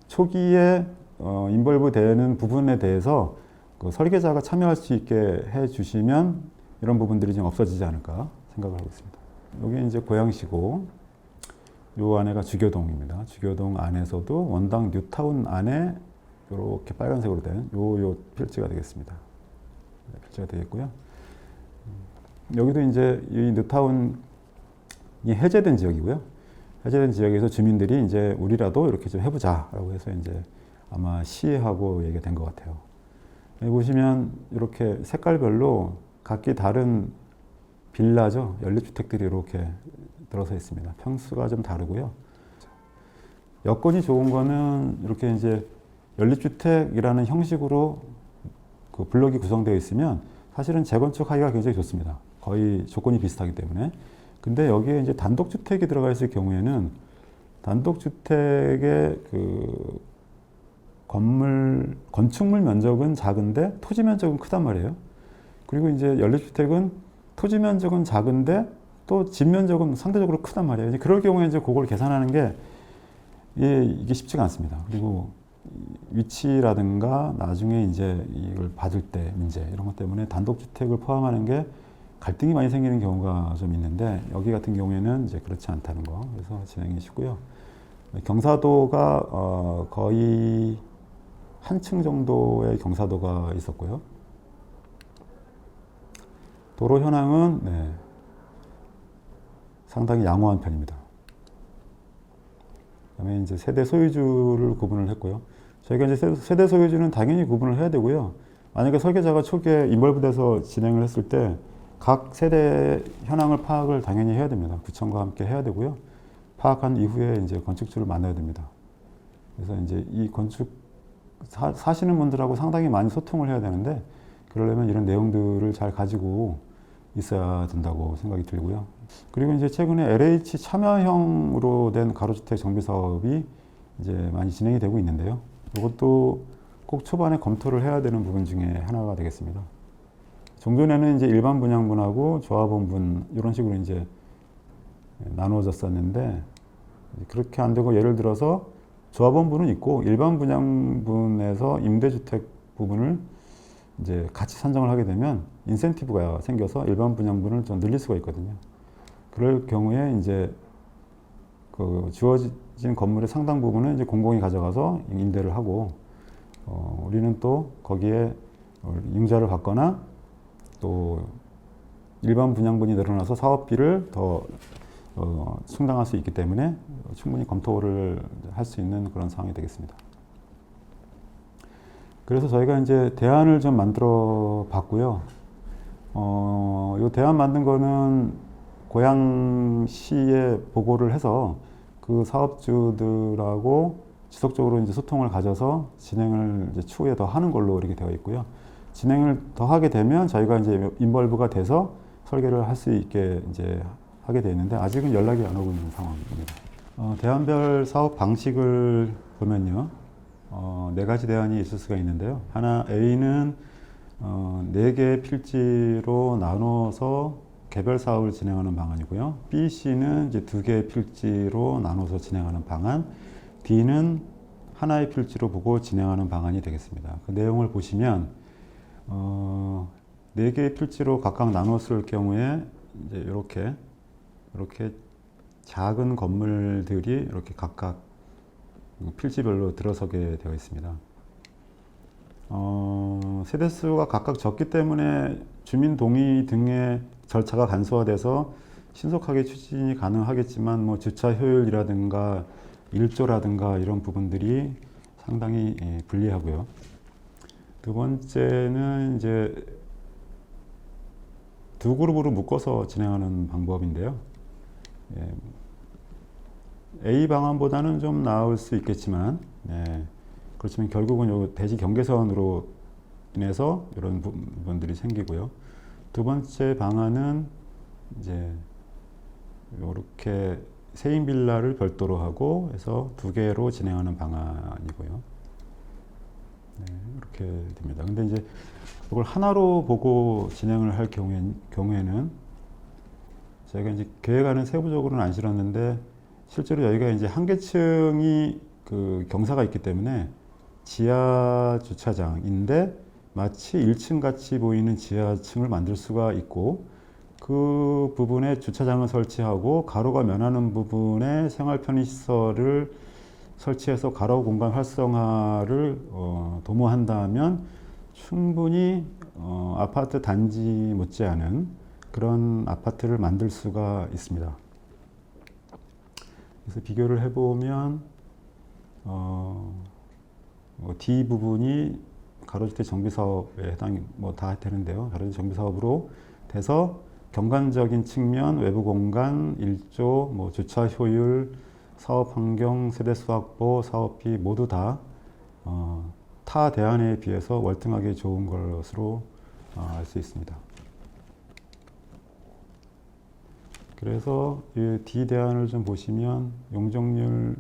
초기에 인벌브 되는 부분에 대해서 그 설계자가 참여할 수 있게 해 주시면 이런 부분들이 좀 없어지지 않을까 생각을 하고 있습니다. 여기 이제 고양시고 요 안에가 주교동입니다. 주교동 안에서도 원당 뉴타운 안에 이렇게 빨간색으로 된 요 필지가 되겠습니다. 필지가 되겠고요. 여기도 이제 이 뉴타운이 해제된 지역이고요. 해제된 지역에서 주민들이 이제 우리라도 이렇게 좀 해보자라고 해서 이제 아마 시하고 얘기가 된 것 같아요. 여기 보시면 이렇게 색깔별로 각기 다른 빌라죠. 연립주택들이 이렇게 들어서 있습니다. 평수가 좀 다르고요. 여건이 좋은 거는 이렇게 이제 연립주택이라는 형식으로 그 블록이 구성되어 있으면 사실은 재건축하기가 굉장히 좋습니다. 거의 조건이 비슷하기 때문에. 근데 여기에 이제 단독주택이 들어가 있을 경우에는 단독주택의 그 건축물 면적은 작은데 토지 면적은 크단 말이에요. 그리고 이제 연립주택은 토지 면적은 작은데 또 집 면적은 상대적으로 크단 말이에요. 이제 그럴 경우에 이제 그걸 계산하는 게 이게 쉽지가 않습니다. 그리고 위치라든가 나중에 이제 이걸 받을 때 문제 이런 것 때문에 단독주택을 포함하는 게 갈등이 많이 생기는 경우가 좀 있는데 여기 같은 경우에는 이제 그렇지 않다는 거. 그래서 진행이 쉽고요. 경사도가 거의 한층 정도의 경사도가 있었고요. 도로 현황은 상당히 양호한 편입니다. 그다음에 이제 세대 소유주를 구분을 했고요. 저희가 이제 세대 소유주는 당연히 구분을 해야 되고요. 만약에 설계자가 초기에 인벌브돼서 진행을 했을 때 각 세대 현황을 파악을 당연히 해야 됩니다. 구청과 함께 해야 되고요. 파악한 이후에 이제 건축주를 만나야 됩니다. 그래서 이제 이 건축 사시는 분들하고 상당히 많이 소통을 해야 되는데 그러려면 이런 내용들을 잘 가지고 있어야 된다고 생각이 들고요. 그리고 이제 최근에 LH 참여형으로 된 가로주택 정비 사업이 이제 많이 진행이 되고 있는데요. 이것도 꼭 초반에 검토를 해야 되는 부분 중에 하나가 되겠습니다. 종전에는 이제 일반 분양분하고 조합원분 이런 식으로 이제 나누어졌었는데 그렇게 안 되고 예를 들어서 조합원분은 있고 일반 분양분에서 임대주택 부분을 이제 같이 산정을 하게 되면 인센티브가 생겨서 일반 분양분을 좀 늘릴 수가 있거든요. 그럴 경우에 이제 그 주어진 건물의 상당 부분은 이제 공공이 가져가서 임대를 하고 우리는 또 거기에 융자를 받거나 또 일반 분양분이 늘어나서 사업비를 더 충당할 수 있기 때문에 충분히 검토를 할 수 있는 그런 상황이 되겠습니다. 그래서 저희가 이제 대안을 좀 만들어 봤고요. 이 대안 만든 거는 고양시에 보고를 해서 그 사업주들하고 지속적으로 이제 소통을 가져서 진행을 이제 추후에 더 하는 걸로 이렇게 되어 있고요. 진행을 더 하게 되면 저희가 이제 인벌브가 돼서 설계를 할 수 있게 이제 하게 되어 있는데 아직은 연락이 안 오고 있는 상황입니다. 대안별 사업 방식을 보면요. 네 가지 대안이 있을 수가 있는데요. 하나 A는 4개의 필지로 나눠서 개별 사업을 진행하는 방안이고요. B, C는 이제 2개의 필지로 나눠서 진행하는 방안, D는 하나의 필지로 보고 진행하는 방안이 되겠습니다. 그 내용을 보시면 4개의 필지로 각각 나눴을 경우에 이제 이렇게 작은 건물들이 이렇게 각각 필지별로 들어서게 되어 있습니다. 세대수가 각각 적기 때문에 주민 동의 등의 절차가 간소화돼서 신속하게 추진이 가능하겠지만 뭐 주차 효율이라든가 일조라든가 이런 부분들이 상당히 불리하고요. 두 번째는 이제 두 그룹으로 묶어서 진행하는 방법인데요. A 방안보다는 좀 나을 수 있겠지만, 그렇지만 결국은 요 대지 경계선으로 인해서 이런 부분들이 생기고요. 두 번째 방안은 이제 이렇게 세인 빌라를 별도로 하고 해서 2개로 진행하는 방안이고요. 이렇게 됩니다. 근데 이제 이걸 하나로 보고 진행을 할 경우에는 저희가 이제 계획안은 세부적으로는 안 실었는데 실제로 여기가 이제 한 계층이 그 경사가 있기 때문에 지하 주차장인데 마치 1층 같이 보이는 지하층을 만들 수가 있고 그 부분에 주차장을 설치하고 가로가 면하는 부분에 생활 편의시설을 설치해서 가로 공간 활성화를 도모한다면 충분히 아파트 단지 못지않은 그런 아파트를 만들 수가 있습니다. 그래서 비교를 해보면 D 부분이 가로주택 정비 사업에 해당이 다 되는데요. 가로주택 정비 사업으로 돼서 경관적인 측면, 외부 공간, 일조, 주차 효율, 사업 환경, 세대수 확보, 사업비 모두 다 타 대안에 비해서 월등하게 좋은 것으로 알 수 있습니다. 그래서 이 D 대안을 좀 보시면 용적률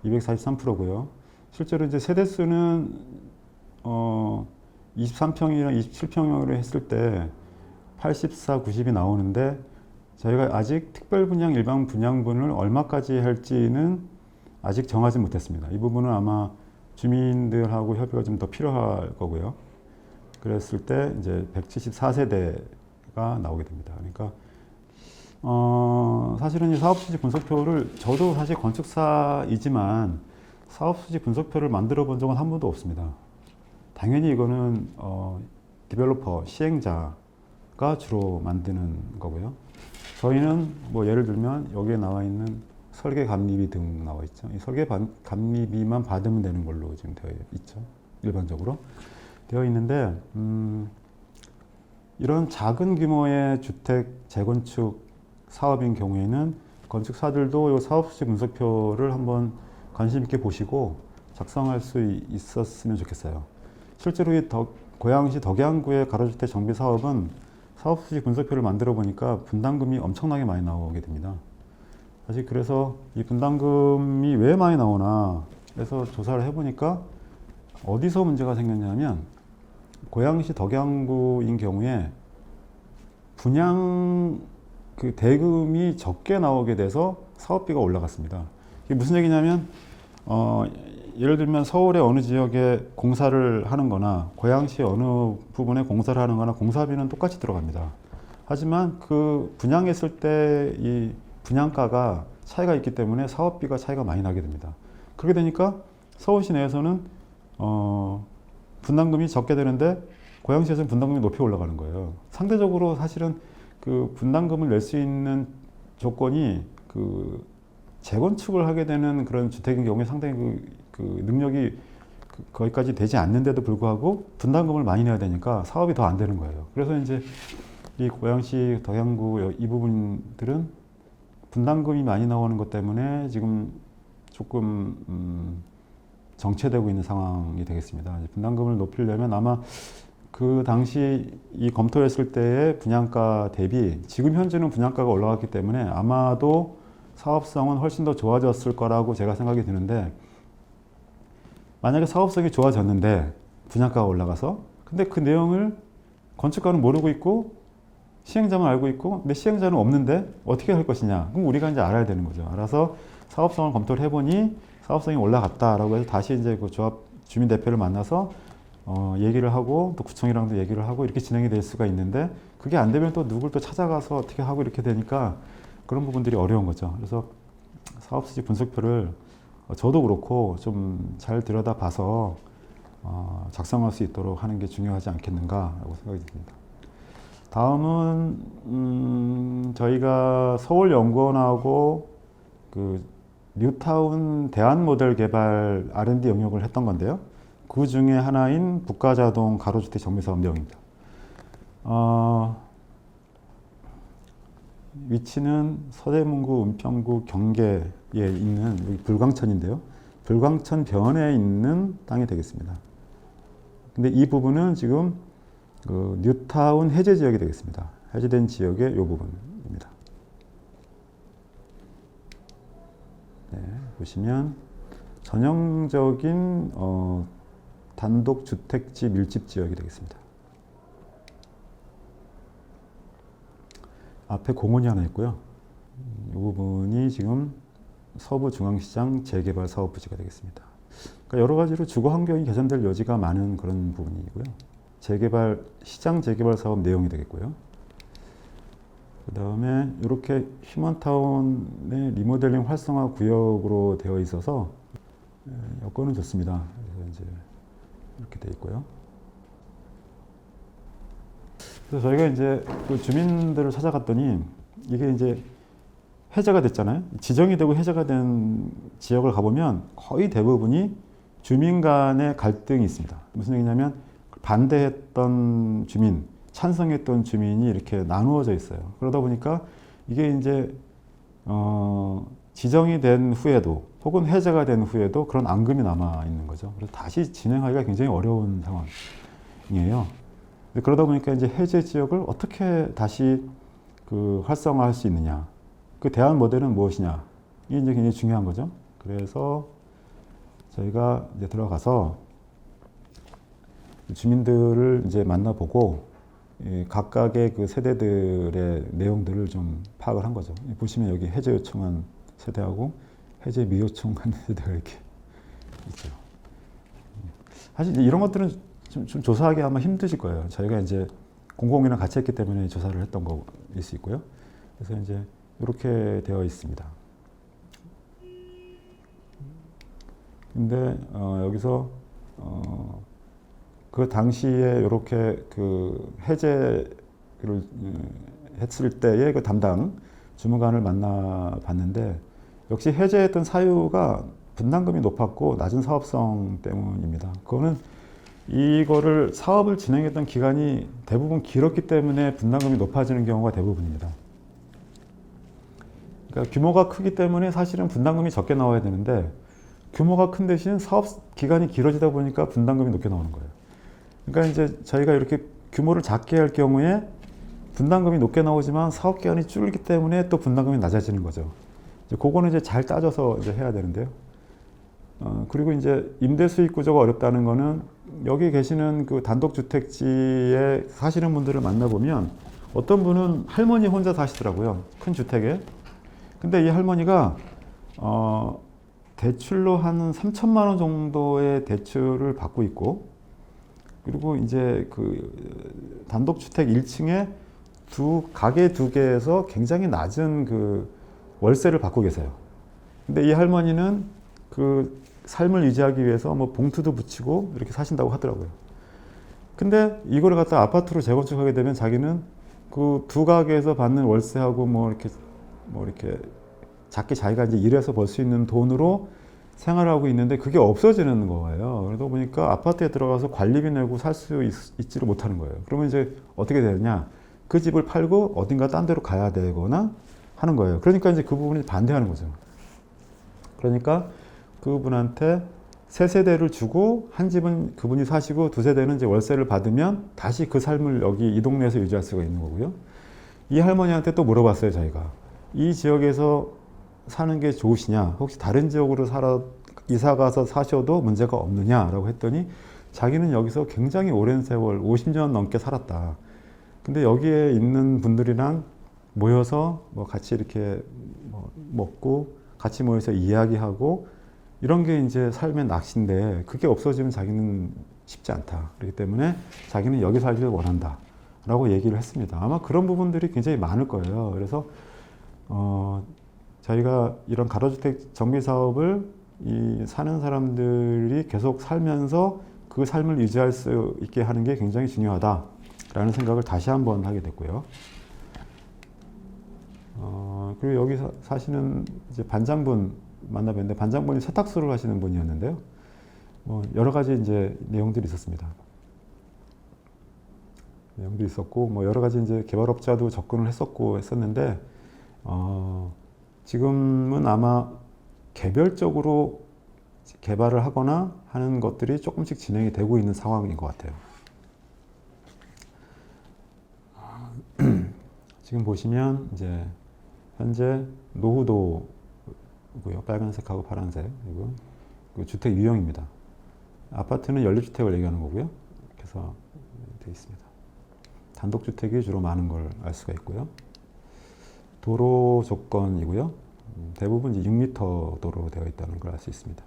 243%고요. 실제로 이제 세대수는 23평이랑 27평으로 했을 때 84, 90이 나오는데 저희가 아직 특별 분양, 일반 분양분을 얼마까지 할지는 아직 정하지 못했습니다. 이 부분은 아마 주민들하고 협의가 좀 더 필요할 거고요. 그랬을 때 이제 174세대가 나오게 됩니다. 그러니까 사실은 이 사업수지 분석표를 저도 사실 건축사이지만 사업수지 분석표를 만들어 본 적은 한 번도 없습니다. 당연히 이거는 디벨로퍼, 시행자가 주로 만드는 거고요. 저희는 예를 들면 여기에 나와 있는 설계 감리비 등 나와 있죠. 이 설계 감리비만 받으면 되는 걸로 지금 되어 있죠. 일반적으로 되어 있는데 이런 작은 규모의 주택 재건축 사업인 경우에는 건축사들도 이 사업수지 분석표를 한번 관심 있게 보시고 작성할 수 있었으면 좋겠어요. 실제로 이 고양시 덕양구의 가로주택 정비 사업은 사업수지 분석표를 만들어 보니까 분담금이 엄청나게 많이 나오게 됩니다. 사실 그래서 이 분담금이 왜 많이 나오나 그래서 조사를 해보니까 어디서 문제가 생겼냐면 고양시 덕양구인 경우에 분양 그 대금이 적게 나오게 돼서 사업비가 올라갔습니다. 이게 무슨 얘기냐면 예를 들면 서울의 어느 지역에 공사를 하는 거나 고양시 어느 부분에 공사를 하는 거나 공사비는 똑같이 들어갑니다. 하지만 그 분양했을 때 이 분양가가 차이가 있기 때문에 사업비가 차이가 많이 나게 됩니다. 그렇게 되니까 서울시 내에서는 분담금이 적게 되는데 고양시에서는 분담금이 높이 올라가는 거예요. 상대적으로 사실은 그 분담금을 낼 수 있는 조건이 그 재건축을 하게 되는 그런 주택인 경우에 상당히 그 능력이 거기까지 되지 않는데도 불구하고 분담금을 많이 내야 되니까 사업이 더 안 되는 거예요. 그래서 이제 이 고양시 덕양구 이 부분들은 분담금이 많이 나오는 것 때문에 지금 조금 정체되고 있는 상황이 되겠습니다. 분담금을 높이려면 아마 그 당시 이 검토했을 때의 분양가 대비 지금 현재는 분양가가 올라갔기 때문에 아마도 사업성은 훨씬 더 좋아졌을 거라고 제가 생각이 드는데 만약에 사업성이 좋아졌는데 분양가가 올라가서 근데 그 내용을 건축가는 모르고 있고 시행자만 알고 있고 근데 시행자는 없는데 어떻게 할 것이냐 그럼 우리가 이제 알아야 되는 거죠. 알아서 사업성을 검토를 해보니 사업성이 올라갔다라고 해서 다시 이제 그 조합 주민 대표를 만나서 얘기를 하고 또 구청이랑도 얘기를 하고 이렇게 진행이 될 수가 있는데 그게 안 되면 또 누굴 또 찾아가서 어떻게 하고 이렇게 되니까 그런 부분들이 어려운 거죠. 그래서 사업수지 분석표를 저도 그렇고 좀 잘 들여다봐서 작성할 수 있도록 하는 게 중요하지 않겠는가라고 생각이 듭니다. 다음은 저희가 서울연구원하고 그 뉴타운 대안모델 개발 R&D 영역을 했던 건데요. 그 중에 하나인 북가자동 가로주택 정비사업 내용입니다. 위치는 서대문구, 은평구 경계에 있는 여기 불광천인데요. 불광천 변에 있는 땅이 되겠습니다. 근데 이 부분은 지금 그 뉴타운 해제 지역이 되겠습니다. 해제된 지역의 이 부분입니다. 네, 보시면 전형적인 단독 주택지 밀집 지역이 되겠습니다. 앞에 공원이 하나 있고요. 이 부분이 지금 서부중앙시장 재개발 사업부지가 되겠습니다. 그러니까 여러 가지로 주거 환경이 개선될 여지가 많은 그런 부분이고요. 시장 재개발 사업 내용이 되겠고요. 그 그다음에 이렇게 휴먼타운의 리모델링 활성화 구역으로 되어 있어서 여건은 좋습니다. 그래서 이제 이렇게 돼 있고요. 그래서 저희가 이제 그 주민들을 찾아갔더니 이게 이제 해제가 됐잖아요. 지정이 되고 해제가 된 지역을 가보면 거의 대부분이 주민 간의 갈등이 있습니다. 무슨 얘기냐면 반대했던 주민, 찬성했던 주민이 이렇게 나누어져 있어요. 그러다 보니까 이게 이제 지정이 된 후에도 혹은 해제가 된 후에도 그런 앙금이 남아 있는 거죠. 그래서 다시 진행하기가 굉장히 어려운 상황이에요. 그러다 보니까 이제 해제 지역을 어떻게 다시 그 활성화할 수 있느냐, 그 대안 모델은 무엇이냐, 이게 이제 굉장히 중요한 거죠. 그래서 저희가 이제 들어가서 주민들을 이제 만나보고 각각의 그 세대들의 내용들을 좀 파악을 한 거죠. 보시면 여기 해제 요청한 세대하고 해제 미요청한 세대가 이렇게 있죠. 사실 이런 것들은 좀 조사하기 아마 힘드실 거예요. 저희가 이제 공공이랑 같이 했기 때문에 조사를 했던 거일 수 있고요. 그래서 이제 이렇게 되어 있습니다. 근데 여기서 그 당시에 이렇게 그 해제를 했을 때의 그 담당 주무관을 만나 봤는데 역시 해제했던 사유가 분담금이 높았고 낮은 사업성 때문입니다. 그거는 이거를 사업을 진행했던 기간이 대부분 길었기 때문에 분담금이 높아지는 경우가 대부분입니다. 그러니까 규모가 크기 때문에 사실은 분담금이 적게 나와야 되는데 규모가 큰 대신 사업 기간이 길어지다 보니까 분담금이 높게 나오는 거예요. 그러니까 이제 저희가 이렇게 규모를 작게 할 경우에 분담금이 높게 나오지만 사업 기간이 줄기 때문에 또 분담금이 낮아지는 거죠. 이제 그거는 이제 잘 따져서 이제 해야 되는데요. 그리고 이제 임대 수익 구조가 어렵다는 거는 여기 계시는 그 단독주택지에 사시는 분들을 만나보면 어떤 분은 할머니 혼자 사시더라고요. 큰 주택에. 근데 이 할머니가 대출로 한 3천만 원 정도의 대출을 받고 있고 그리고 이제 그 단독주택 1층에 가게 두 개에서 굉장히 낮은 그 월세를 받고 계세요. 근데 이 할머니는 그 삶을 유지하기 위해서 뭐 봉투도 붙이고 이렇게 사신다고 하더라고요. 근데 이거를 갖다 아파트로 재건축하게 되면 자기는 그 두 가게에서 받는 월세하고 뭐 이렇게 작게 자기가 이제 일해서 벌 수 있는 돈으로 생활하고 있는데 그게 없어지는 거예요. 그러다 보니까 아파트에 들어가서 관리비 내고 살 수 있지를 못하는 거예요. 그러면 이제 어떻게 되느냐? 그 집을 팔고 어딘가 딴 데로 가야 되거나 하는 거예요. 그러니까 이제 그 부분이 반대하는 거죠. 그러니까 그분한테 세 세대를 주고 한 집은 그분이 사시고 두 세대는 이제 월세를 받으면 다시 그 삶을 여기 이 동네에서 유지할 수가 있는 거고요. 이 할머니한테 또 물어봤어요, 저희가. 이 지역에서 사는 게 좋으시냐? 혹시 다른 지역으로 이사 가서 사셔도 문제가 없느냐라고 했더니 자기는 여기서 굉장히 오랜 세월, 50년 넘게 살았다. 근데 여기에 있는 분들이랑 모여서 뭐 같이 이렇게 뭐 먹고 같이 모여서 이야기하고 이런 게 이제 삶의 낚시인데 그게 없어지면 자기는 쉽지 않다. 그렇기 때문에 자기는 여기 살기를 원한다. 라고 얘기를 했습니다. 아마 그런 부분들이 굉장히 많을 거예요. 그래서 저희가 이런 가로주택 정비 사업을 사는 사람들이 계속 살면서 그 삶을 유지할 수 있게 하는 게 굉장히 중요하다라는 생각을 다시 한번 하게 됐고요. 그리고 여기 사시는 이제 반장분 만나뵀는데 반장분이 세탁소를 하시는 분이었는데요. 뭐 여러 가지 이제 내용들이 있었습니다. 내용도 있었고 뭐 여러 가지 이제 개발업자도 접근을 했었는데 지금은 아마 개별적으로 개발을 하거나 하는 것들이 조금씩 진행이 되고 있는 상황인 것 같아요. 지금 보시면 이제 현재 노후도고요. 빨간색하고 파란색. 그리고 그 주택 유형입니다. 아파트는 연립주택을 얘기하는 거고요. 그래서 되어 있습니다. 단독주택이 주로 많은 걸 알 수가 있고요. 도로 조건이고요. 대부분 이제 6m 도로로 되어 있다는 걸 알 수 있습니다.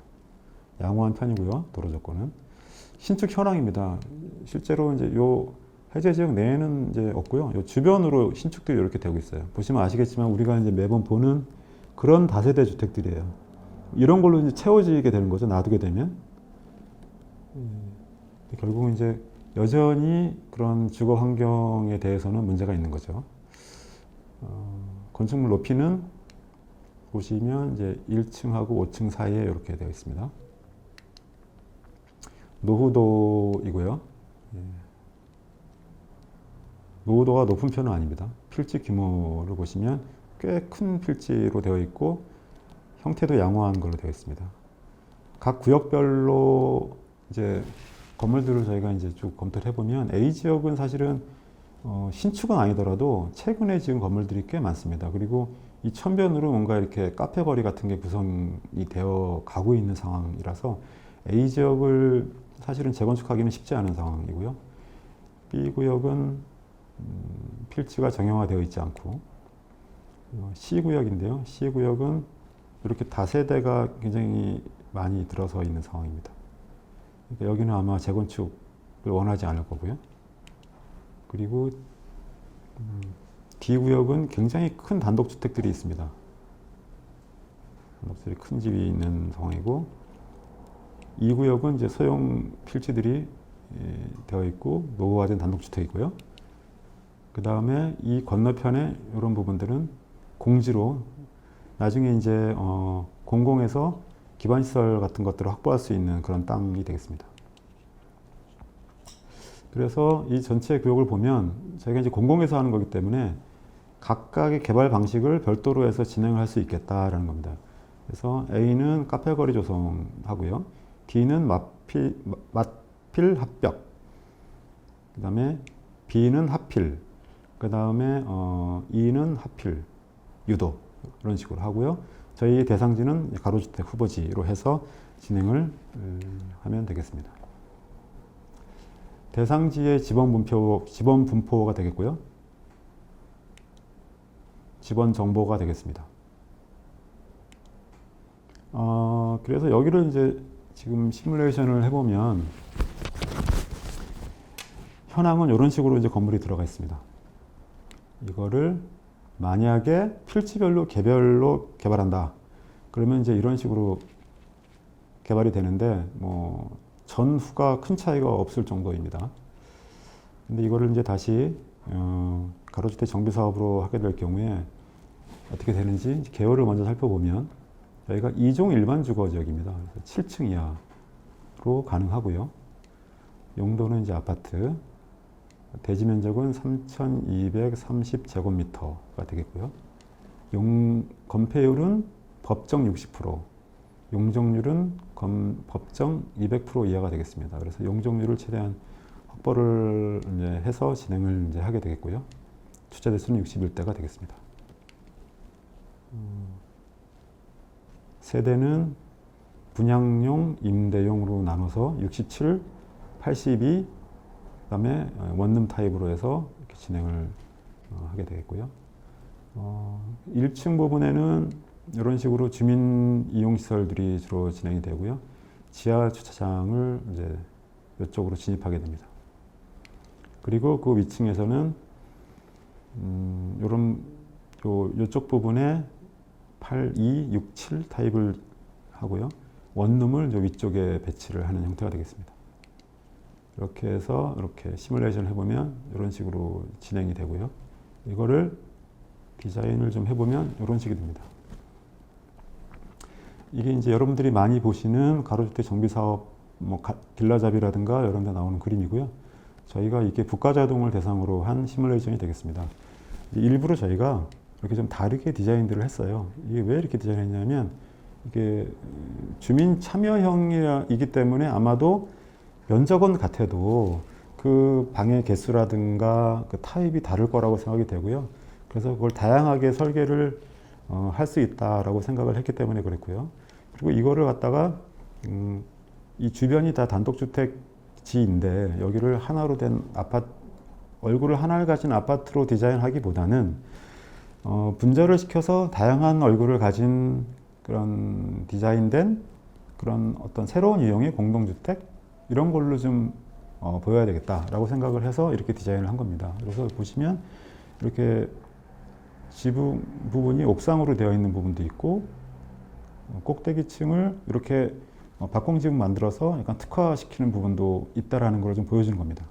양호한 편이고요. 도로 조건은 신축 현황입니다. 실제로 이제 요 해제 지역 내에는 이제 없고요. 요 주변으로 신축들이 이렇게 되고 있어요. 보시면 아시겠지만 우리가 이제 매번 보는 그런 다세대 주택들이에요. 이런 걸로 이제 채워지게 되는 거죠. 놔두게 되면. 결국은 이제 여전히 그런 주거 환경에 대해서는 문제가 있는 거죠. 건축물 높이는 보시면 이제 1층하고 5층 사이에 이렇게 되어 있습니다. 노후도이고요. 노후도가 높은 편은 아닙니다. 필지 규모를 보시면 꽤 큰 필지로 되어 있고 형태도 양호한 걸로 되어 있습니다. 각 구역별로 이제 건물들을 저희가 이제 쭉 검토를 해보면 A 지역은 사실은 신축은 아니더라도 최근에 지은 건물들이 꽤 많습니다. 그리고 이 천변으로 뭔가 이렇게 카페 거리 같은 게 구성이 되어 가고 있는 상황이라서 A 지역을 사실은 재건축하기는 쉽지 않은 상황이고요. B 구역은 필지가 정형화되어 있지 않고 C 구역인데요. C 구역은 이렇게 다세대가 굉장히 많이 들어서 있는 상황입니다. 그러니까 여기는 아마 재건축을 원하지 않을 거고요. 그리고 D 구역은 굉장히 큰 단독주택들이 있습니다. 단독주택이 큰 집이 있는 상황이고 E 구역은 이제 소형 필지들이 되어 있고 노후화된 단독주택이고요. 그 다음에 이 건너편에 이런 부분들은 공지로 나중에 이제 공공에서 기반시설 같은 것들을 확보할 수 있는 그런 땅이 되겠습니다. 그래서 이 전체 구역을 보면 저희가 이제 공공에서 하는 거기 때문에 각각의 개발 방식을 별도로 해서 진행을 할 수 있겠다라는 겁니다. 그래서 A는 카페거리 조성하고요. D는 맞필 합벽. 그 다음에 B는 합필. 그 다음에 E는 합필, 유도. 이런 식으로 하고요. 저희 대상지는 가로주택 후보지로 해서 진행을 하면 되겠습니다. 대상지의 지번 분포가 되겠고요. 지번 정보가 되겠습니다. 그래서 여기를 이제 지금 시뮬레이션을 해보면 현황은 이런 식으로 이제 건물이 들어가 있습니다. 이거를 만약에 필지별로 개별로 개발한다. 그러면 이제 이런 식으로 개발이 되는데 뭐 전후가 큰 차이가 없을 정도입니다. 근데 이거를 이제 다시 가로주택 정비 사업으로 하게 될 경우에 어떻게 되는지 개요를 먼저 살펴보면 저희가 2종 일반 주거 지역입니다. 7층 이하로 가능하고요. 용도는 이제 아파트. 대지 면적은 3,230제곱미터가 되겠고요. 건폐율은 법정 60%, 용적률은 법정 200% 이하가 되겠습니다. 그래서 용적률을 최대한 확보를 이제 해서 진행을 이제 하게 되겠고요. 투자 대수는 61대가 되겠습니다. 세대는 분양용, 임대용으로 나눠서 67, 82, 그 다음에 원룸 타입으로 해서 이렇게 진행을 하게 되겠고요. 1층 부분에는 이런 식으로 주민 이용 시설들이 주로 진행이 되고요. 지하 주차장을 이제 이쪽으로 진입하게 됩니다. 그리고 그 위층에서는 이쪽 부분에 8, 2, 6, 7 타입을 하고요. 원룸을 위쪽에 배치를 하는 형태가 되겠습니다. 이렇게 해서 이렇게 시뮬레이션 해보면 이런 식으로 진행이 되고요. 이거를 디자인을 좀 해보면 이런 식이 됩니다. 이게 이제 여러분들이 많이 보시는 가로주택 정비사업, 뭐 길라잡이라든가 이런 데 나오는 그림이고요. 저희가 이게 부가자동을 대상으로 한 시뮬레이션이 되겠습니다. 일부러 저희가 이렇게 좀 다르게 디자인들을 했어요. 이게 왜 이렇게 디자인했냐면 이게 주민 참여형이기 때문에 아마도 면적은 같아도 그 방의 개수라든가 그 타입이 다를 거라고 생각이 되고요. 그래서 그걸 다양하게 설계를 할 수 있다라고 생각을 했기 때문에 그랬고요. 그리고 이거를 갖다가 이 주변이 다 단독주택지인데 여기를 하나로 된 얼굴을 하나를 가진 아파트로 디자인하기보다는 분절을 시켜서 다양한 얼굴을 가진 그런 디자인된 그런 어떤 새로운 유형의 공동주택 이런 걸로 좀 보여야 되겠다라고 생각을 해서 이렇게 디자인을 한 겁니다. 그래서 보시면 이렇게 지붕 부분이 옥상으로 되어 있는 부분도 있고 꼭대기층을 이렇게 박공지붕 만들어서 약간 특화시키는 부분도 있다라는 걸 좀 보여주는 겁니다.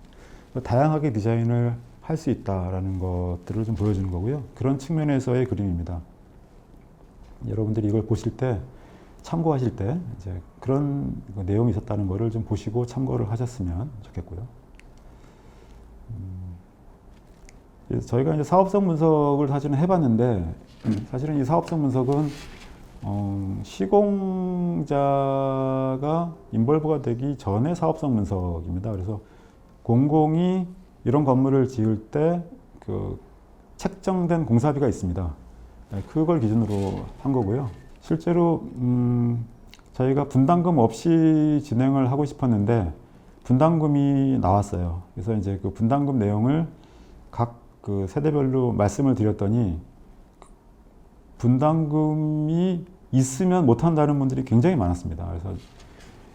다양하게 디자인을 할 수 있다라는 것들을 좀 보여주는 거고요. 그런 측면에서의 그림입니다. 여러분들이 이걸 보실 때 참고하실 때 이제 그런 내용이 있었다는 것을 좀 보시고 참고를 하셨으면 좋겠고요. 저희가 이제 사업성 분석을 사실은 해봤는데 사실은 이 사업성 분석은 시공자가 인벌브가 되기 전에 사업성 분석입니다. 그래서 공공이 이런 건물을 지을 때 그 책정된 공사비가 있습니다. 그걸 기준으로 한 거고요. 실제로 저희가 분담금 없이 진행을 하고 싶었는데 분담금이 나왔어요. 그래서 이제 그 분담금 내용을 각 그 세대별로 말씀을 드렸더니 분담금이 있으면 못한다는 분들이 굉장히 많았습니다. 그래서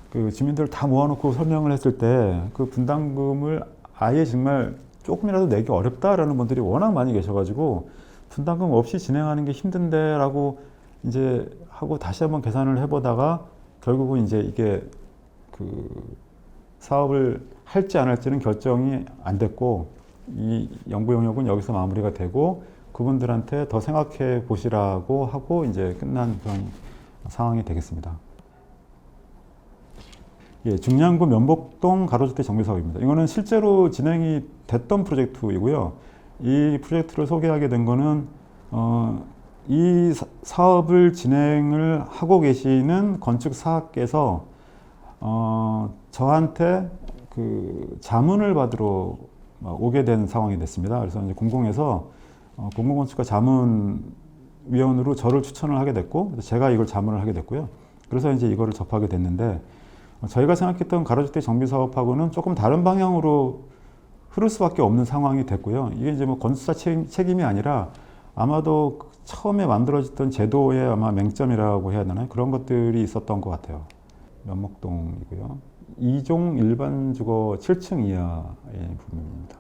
그 주민들 다 모아놓고 설명을 했을 때 그 분담금을 아예 정말 조금이라도 내기 어렵다라는 분들이 워낙 많이 계셔가지고 분담금 없이 진행하는 게 힘든데 라고 이제 하고 다시 한번 계산을 해보다가 결국은 이제 이게 그 사업을 할지 안 할지는 결정이 안 됐고 이 연구 영역은 여기서 마무리가 되고 그분들한테 더 생각해 보시라고 하고 이제 끝난 그런 상황이 되겠습니다. 예, 중량구 면복동 가로주택 정비 사업입니다. 이거는 실제로 진행이 됐던 프로젝트이고요. 이 프로젝트를 소개하게 된 거는 이 사업을 진행을 하고 계시는 건축사께서 저한테 그 자문을 받으러 오게 된 상황이 됐습니다. 그래서 이제 공공에서 공공건축가 자문위원으로 저를 추천을 하게 됐고 제가 이걸 자문을 하게 됐고요. 그래서 이제 이거를 접하게 됐는데 저희가 생각했던 가로주택 정비 사업하고는 조금 다른 방향으로 흐를 수밖에 없는 상황이 됐고요. 이게 이제 뭐 건축사 책임이 아니라 아마도 처음에 만들어졌던 제도의 아마 맹점이라고 해야 되나요? 그런 것들이 있었던 것 같아요. 면목동이고요. 2종 일반 주거 7층 이하의 부분입니다.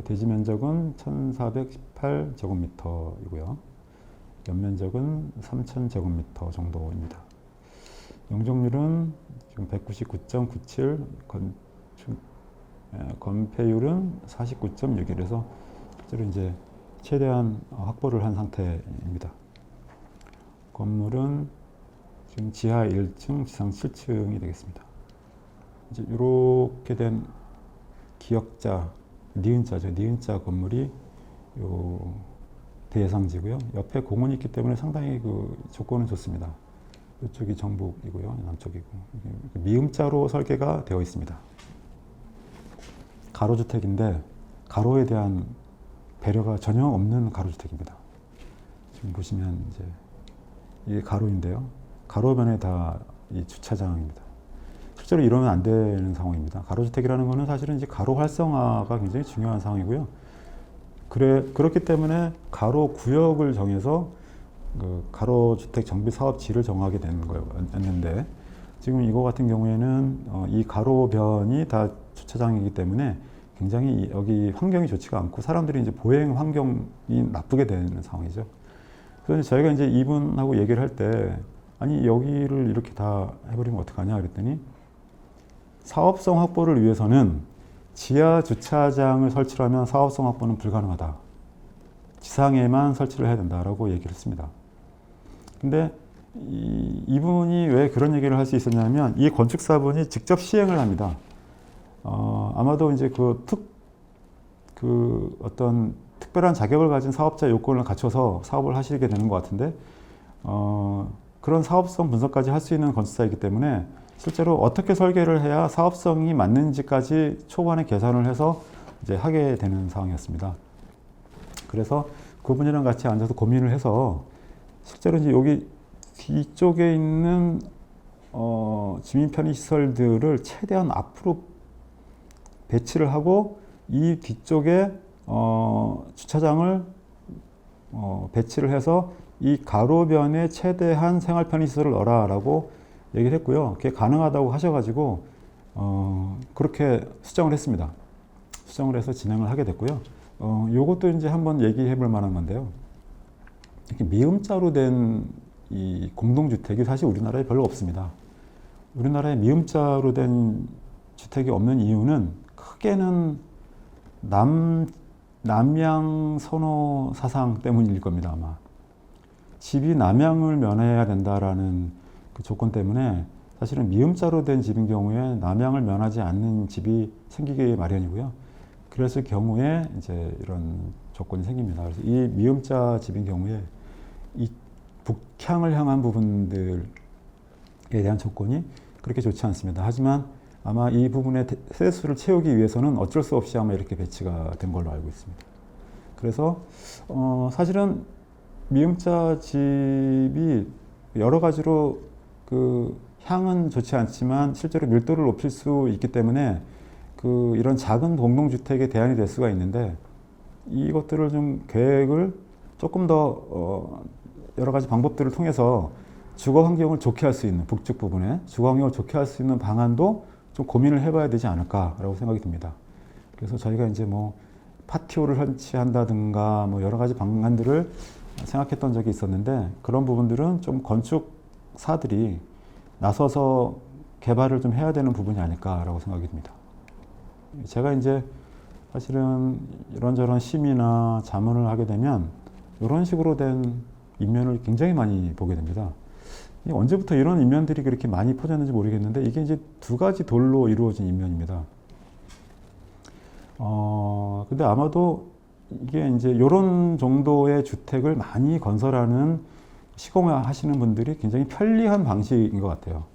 대지 면적은 1418제곱미터이고요. 연면적은 3000제곱미터 정도입니다. 용적률은 지금 199.97, 건폐율은 49.61에서 실제로 이제 최대한 확보를 한 상태입니다. 건물은 지금 지하 1층, 지상 7층이 되겠습니다. 이제 이렇게 된 기역자, 니은자죠. 니은자 건물이 요 대상지고요. 옆에 공원이 있기 때문에 상당히 그 조건은 좋습니다. 이쪽이 정북이고요. 남쪽이고. 미음자로 설계가 되어 있습니다. 가로주택인데 가로에 대한 배려가 전혀 없는 가로주택입니다. 지금 보시면 이제 이게 가로인데요. 가로변에 다 이 주차장입니다. 실제로 이러면 안 되는 상황입니다. 가로주택이라는 것은 사실은 이제 가로 활성화가 굉장히 중요한 상황이고요. 그렇기 때문에 가로 구역을 정해서 그 가로주택 정비 사업지를 정하게 되는 거였는데 지금 이거 같은 경우에는 이 가로변이 다 주차장이기 때문에 굉장히 여기 환경이 좋지가 않고 사람들이 이제 보행 환경이 나쁘게 되는 상황이죠. 그래서 저희가 이제 이분하고 얘기를 할 때 아니 여기를 이렇게 다 해버리면 어떡하냐 그랬더니 사업성 확보를 위해서는 지하 주차장을 설치를 하면 사업성 확보는 불가능하다. 지상에만 설치를 해야 된다라고 얘기를 했습니다. 근데 이분이 왜 그런 얘기를 할 수 있었냐면 이 건축사분이 직접 시행을 합니다. 아마도 이제 어떤 특별한 자격을 가진 사업자 요건을 갖춰서 사업을 하시게 되는 것 같은데, 그런 사업성 분석까지 할 수 있는 건축사이기 때문에 실제로 어떻게 설계를 해야 사업성이 맞는지까지 초반에 계산을 해서 이제 하게 되는 상황이었습니다. 그래서 그분이랑 같이 앉아서 고민을 해서 실제로 이제 여기 뒤쪽에 있는 주민 편의 시설들을 최대한 앞으로 배치를 하고 이 뒤쪽에 주차장을 배치를 해서 이 가로변에 최대한 생활 편의 시설을 넣어라라고 얘기를 했고요. 그게 가능하다고 하셔가지고 그렇게 수정을 했습니다. 수정을 해서 진행을 하게 됐고요. 요것도 이제 한번 얘기해 볼 만한 건데요. 이렇게 미음자로 된 이 공동주택이 사실 우리나라에 별로 없습니다. 우리나라에 미음자로 된 주택이 없는 이유는 크게는 남양 선호 사상 때문일 겁니다, 아마. 집이 남양을 면해야 된다라는 그 조건 때문에 사실은 미음자로 된 집인 경우에 남양을 면하지 않는 집이 생기기 마련이고요. 그랬을 경우에 이제 이런 조건이 생깁니다. 그래서 이 미음자 집인 경우에 이 북향을 향한 부분들에 대한 조건이 그렇게 좋지 않습니다. 하지만 아마 이 부분의 세대수를 채우기 위해서는 어쩔 수 없이 아마 이렇게 배치가 된 걸로 알고 있습니다. 그래서 사실은 미음자 집이 여러 가지로 그 향은 좋지 않지만 실제로 밀도를 높일 수 있기 때문에 그 이런 작은 공동주택의 대안이 될 수가 있는데 이것들을 좀 계획을 조금 더 여러 가지 방법들을 통해서 주거 환경을 좋게 할 수 있는 북쪽 부분에 주거 환경을 좋게 할 수 있는 방안도 좀 고민을 해봐야 되지 않을까라고 생각이 듭니다. 그래서 저희가 이제 뭐 파티오를 설치한다든가 뭐 여러 가지 방안들을 생각했던 적이 있었는데 그런 부분들은 좀 건축사들이 나서서 개발을 좀 해야 되는 부분이 아닐까라고 생각이 듭니다. 제가 이제 사실은 이런저런 심의나 자문을 하게 되면 이런 식으로 된 인면을 굉장히 많이 보게 됩니다. 언제부터 이런 인면들이 그렇게 많이 퍼졌는지 모르겠는데 이게 이제 두 가지 돌로 이루어진 인면입니다. 근데 아마도 이게 이제 이런 정도의 주택을 많이 건설하는 시공하시는 분들이 굉장히 편리한 방식인 것 같아요.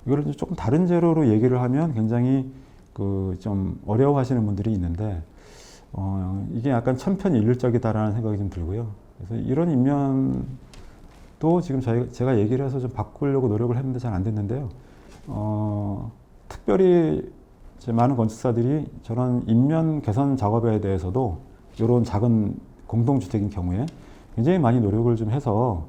이거를 이제 조금 다른 재료로 얘기를 하면 굉장히 그 좀 어려워하시는 분들이 있는데 이게 약간 천편일률적이다라는 생각이 좀 들고요. 그래서 이런 인면도 지금 제가 얘기를 해서 좀 바꾸려고 노력을 했는데 잘 안 됐는데요. 특별히 많은 건축사들이 저런 인면 개선 작업에 대해서도 이런 작은 공동주택인 경우에 굉장히 많이 노력을 좀 해서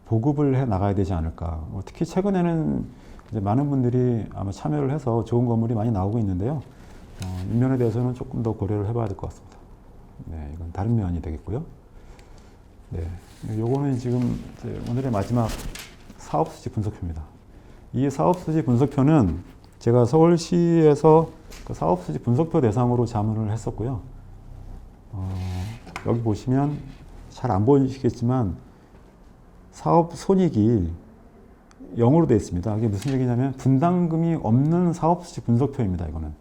보급을 해 나가야 되지 않을까. 특히 최근에는 이제 많은 분들이 아마 참여를 해서 좋은 건물이 많이 나오고 있는데요. 인면에 대해서는 조금 더 고려를 해봐야 될 것 같습니다. 네, 이건 다른 면이 되겠고요. 네, 요거는 지금 오늘의 마지막 사업수지 분석표입니다. 이 사업수지 분석표는 제가 서울시에서 그 사업수지 분석표 대상으로 자문을 했었고요. 여기 보시면 잘 안 보이시겠지만 사업 손익이 0으로 되어 있습니다. 이게 무슨 얘기냐면 분담금이 없는 사업수지 분석표입니다. 이거는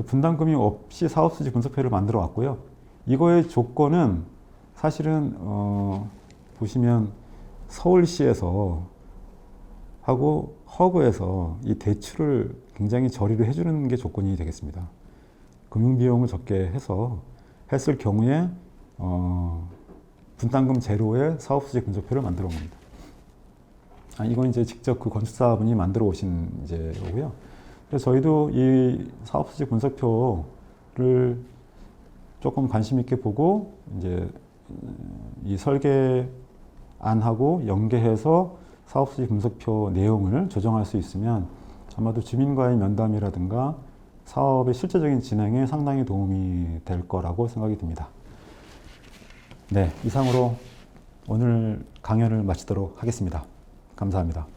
분담금이 없이 사업수지 분석표를 만들어 왔고요. 이거의 조건은 사실은 보시면 서울시에서 하고 허브에서 이 대출을 굉장히 저리로 해주는 게 조건이 되겠습니다. 금융비용을 적게 해서 했을 경우에 분담금 제로의 사업수지 분석표를 만들어 온 겁니다. 이건 이제 직접 그 건축사분이 만들어 오신 이제 거고요. 그래서 저희도 이 사업수지 분석표를 조금 관심 있게 보고 이제 이 설계안하고 연계해서 사업수지 분석표 내용을 조정할 수 있으면 아마도 주민과의 면담이라든가 사업의 실제적인 진행에 상당히 도움이 될 거라고 생각이 듭니다. 네, 이상으로 오늘 강연을 마치도록 하겠습니다. 감사합니다.